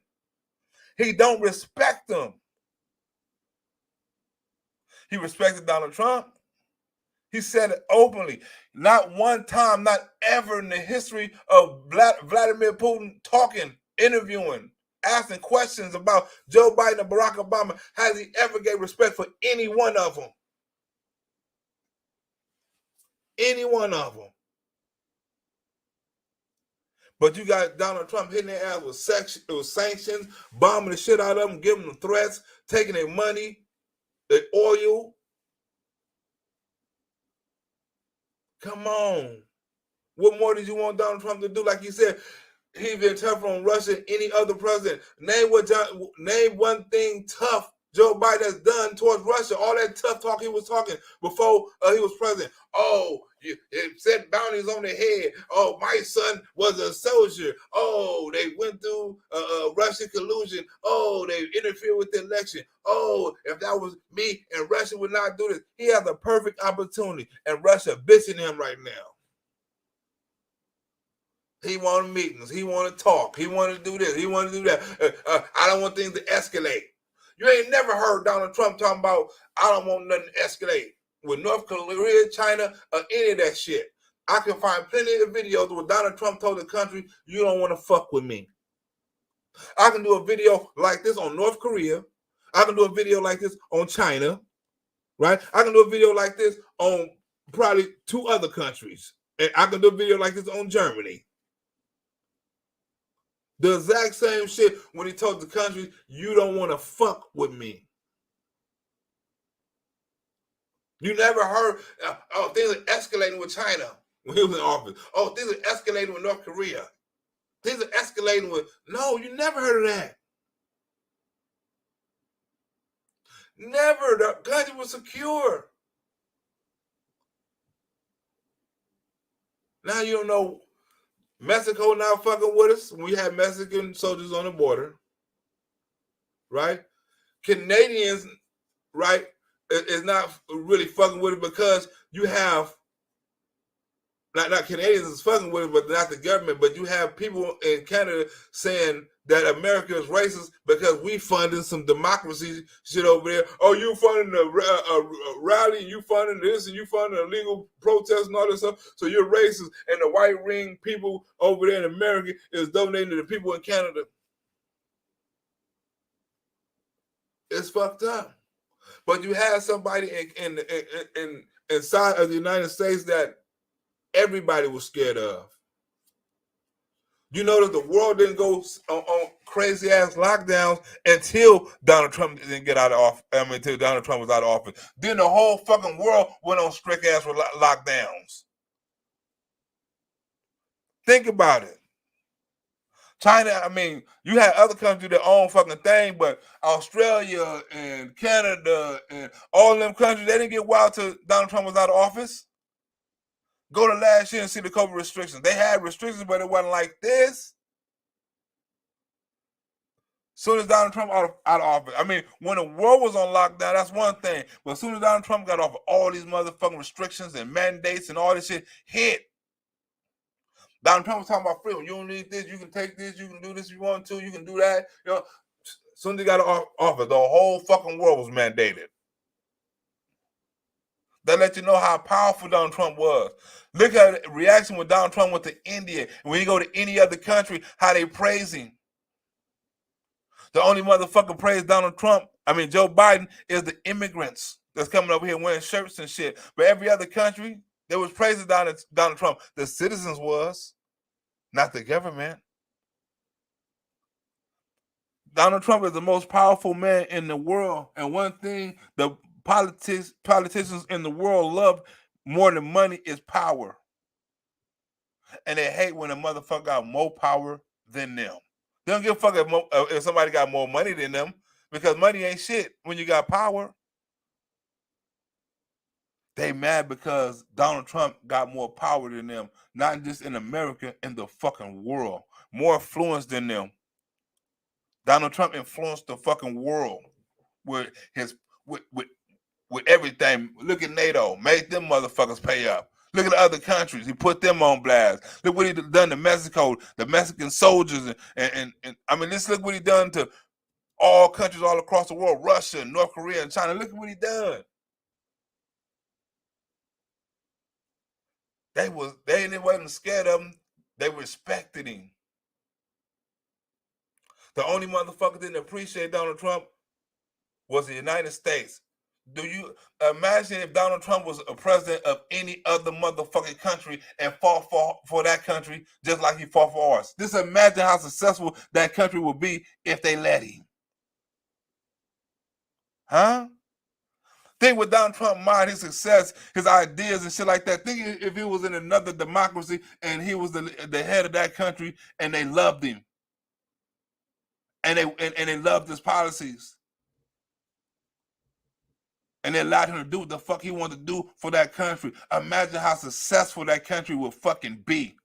He don't respect them. He respected Donald Trump. He said it openly. Not one time, not ever in the history of Vladimir Putin talking, interviewing, asking questions about Joe Biden and Barack Obama, has he ever gave respect for any one of them? Any one of them. But you got Donald Trump hitting their ass with sanctions, bombing the shit out of them, giving them threats, taking their money, their oil. Come on. What more did you want Donald Trump to do? Like you said, he's been tougher on Russia than any other president. Name one thing tough Joe Biden has done towards Russia. All that tough talk he was talking before he was president. Oh, it set bounties on their head. Oh, my son was a soldier. Oh, they went through Russian collusion. Oh, they interfered with the election. Oh, if that was me and Russia would not do this. He has a perfect opportunity, and Russia bitching him right now. He wanted meetings. He wanted to talk. He wanted to do this. He wanted to do that. I don't want things to escalate. You ain't never heard Donald Trump talking about, I don't want nothing to escalate with North Korea, China, or any of that shit. I can find plenty of videos where Donald Trump told the country, you don't want to fuck with me. I can do a video like this on North Korea. I can do a video like this on China, right? I can do a video like this on probably 2 other countries. And I can do a video like this on Germany. The exact same shit when he told the country, you don't want to fuck with me. You never heard, things are escalating with China when he was in office. Oh, things are escalating with North Korea. Things are escalating with, no, you never heard of that. Never. The country was secure. Now you don't know. Mexico now fucking with us. We have Mexican soldiers on the border, right? Canadians, right, is not really fucking with it because you have, not Canadians is fucking with it, but not the government, but you have people in Canada saying that America is racist because we funding some democracy shit over there. Oh, you funding a rally, and you funding this, and you funding a legal protest and all this stuff. So you're racist, and the white ring people over there in America is donating to the people in Canada. It's fucked up. But you have somebody inside of the United States that everybody was scared of. You know that the world didn't go on crazy ass lockdowns until Donald Trump didn't get out of office. I mean, until Donald Trump was out of office. Then the whole fucking world went on strict ass lockdowns. Think about it. China, I mean, you had other countries that own fucking thing, but Australia and Canada and all of them countries, they didn't get wild till Donald Trump was out of office. Go to last year and see the COVID restrictions. They had restrictions, but it wasn't like this. Soon as Donald Trump out of office, I mean, when the world was on lockdown, that's one thing. But as soon as Donald Trump got off, all these motherfucking restrictions and mandates and all this shit hit. Donald Trump was talking about freedom. You don't need this. You can take this. You can do this if you want to. You can do that. You know, as soon as he got off office, the whole fucking world was mandated. That let you know how powerful Donald Trump was. Look at the reaction when Donald Trump went to India. When you go to any other country, how they praise him. The only motherfucker praise Donald Trump, I mean Joe Biden, is the immigrants that's coming over here wearing shirts and shit. But every other country, they was praising Donald Trump. The citizens was, not the government. Donald Trump is the most powerful man in the world. And one thing the politicians in the world love more than money is power. And they hate when a motherfucker got more power than them. They don't give a fuck if somebody got more money than them, because money ain't shit when you got power. They mad because Donald Trump got more power than them, not just in America, in the fucking world. More influence than them. Donald Trump influenced the fucking world with his with everything. Look at NATO, made them motherfuckers pay up. Look at the other countries, he put them on blast. Look what he done to Mexico, the Mexican soldiers, and I mean, let's look what he done to all countries all across the world, Russia, North Korea, and China. Look at what he done. They wasn't scared of him. They respected him. The only motherfucker didn't appreciate Donald Trump was the United States. Do you imagine if Donald Trump was a president of any other motherfucking country and fought for that country just like he fought for ours? Just imagine how successful that country would be if they let him. Huh? Think with Donald Trump mind, his success, his ideas and shit like that. Think if he was in another democracy and he was the head of that country and they loved him. And they loved his policies. And they allowed him to do what the fuck he wanted to do for that country. Imagine how successful that country would fucking be.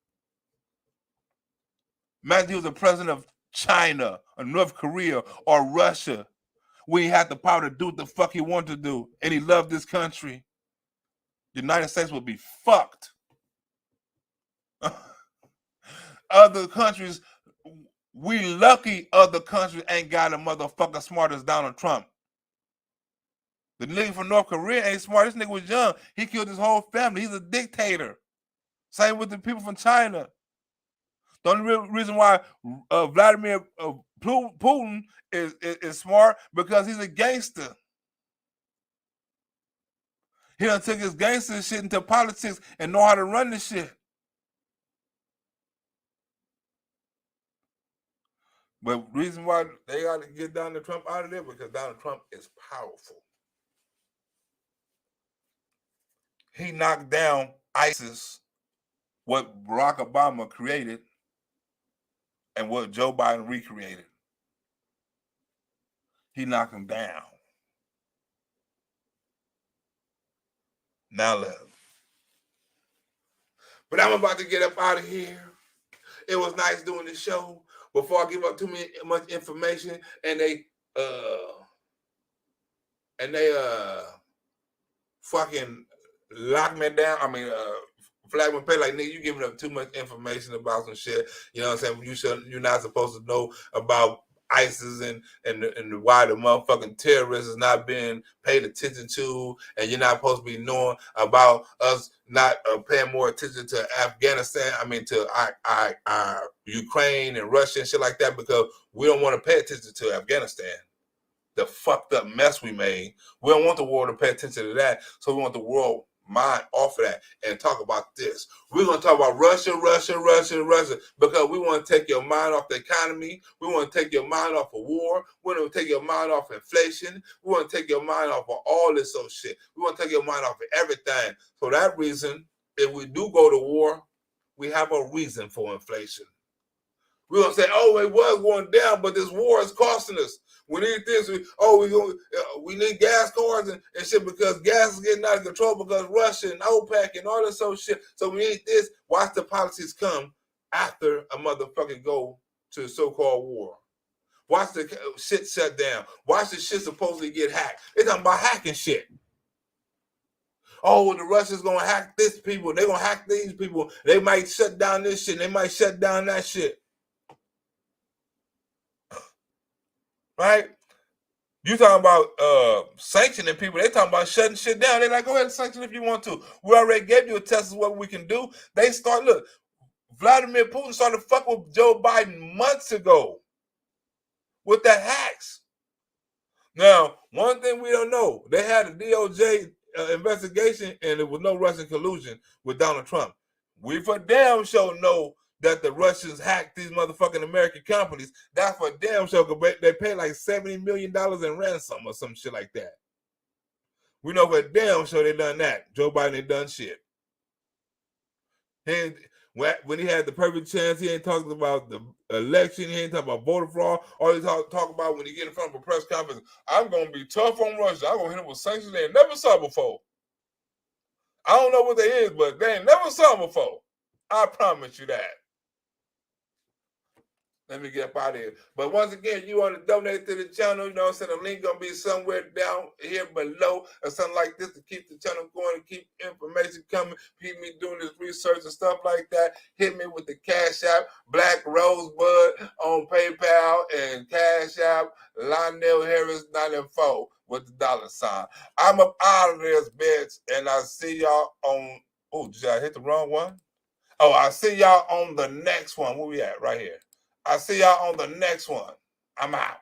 Imagine he was the president of China or North Korea or Russia. We had the power to do what the fuck he wanted to do. And he loved this country. The United States would be fucked. Other countries, we lucky other countries ain't got a motherfucker smart as Donald Trump. The nigga from North Korea ain't smart. This nigga was young. He killed his whole family. He's a dictator. Same with the people from China. The only reason why Vladimir Putin is smart because he's a gangster. He done took his gangster shit into politics and know how to run this shit. But the reason why they got to get Donald Trump out of there because Donald Trump is powerful. He knocked down ISIS, what Barack Obama created, and what Joe Biden recreated. He knocked him down. Now look. But I'm about to get up out of here. It was nice doing this show. Before I give up too much information, and they fucking lock me down. I mean, flag me pay like nigga, you giving up too much information about some shit. You know what I'm saying? You're not supposed to know about ISIS and why the motherfucking terrorists is not being paid attention to, and you're not supposed to be knowing about us not paying more attention to Afghanistan. I mean to Ukraine and Russia and shit like that because we don't want to pay attention to Afghanistan. The fucked up mess we made. We don't want the world to pay attention to that, so we want the world mind off of that and talk about this. We're going to talk about Russia, because we want to take your mind off the economy. We want to take your mind off of war. We want to take your mind off of inflation. We want to take your mind off of all this old shit. We want to take your mind off of everything. For that reason, if we do go to war, we have a reason for inflation. We're going to say, oh, it was going down, but this war is costing us. We need this. We need gas cars and shit because gas is getting out of control because Russia and OPEC and all this old shit. So we need this. Watch the policies come after a motherfucker go to the so-called war. Watch the shit shut down. Watch the shit supposedly get hacked. They're talking about hacking shit. Oh, the Russians going to hack this people. They're going to hack these people. They might shut down this shit. They might shut down that shit. Right? You talking about sanctioning people. They talking about shutting shit down. They're like, go ahead and sanction if you want to. We already gave you a test of what we can do. They start, look, Vladimir Putin started fucking with Joe Biden months ago with the hacks. Now, one thing we don't know, they had a DOJ investigation and there was no Russian collusion with Donald Trump. We for damn sure know that the Russians hacked these motherfucking American companies. That's for damn sure. They paid like $70 million in ransom or some shit like that. We know for damn sure they done that. Joe Biden ain't done shit. When he had the perfect chance, he ain't talking about the election. He ain't talking about voter fraud. All he talk about when he get in front of a press conference, I'm going to be tough on Russia. I'm going to hit him with sanctions they ain't never saw before. I don't know what they is, but they ain't never saw before. I promise you that. Let me get up out of here. But once again, you want to donate to the channel, you know what I'm saying? The link going to be somewhere down here below or something like this to keep the channel going and keep information coming. Keep me doing this research and stuff like that. Hit me with the Cash App, Black Rosebud on PayPal and Cash App, Lionel Harris 94 with the $. I'm up out of this, bitch, and I'll see y'all on, oh, did I hit the wrong one? Oh, I'll see y'all on the next one. Where we at? Right here. I'll see y'all on the next one. I'm out.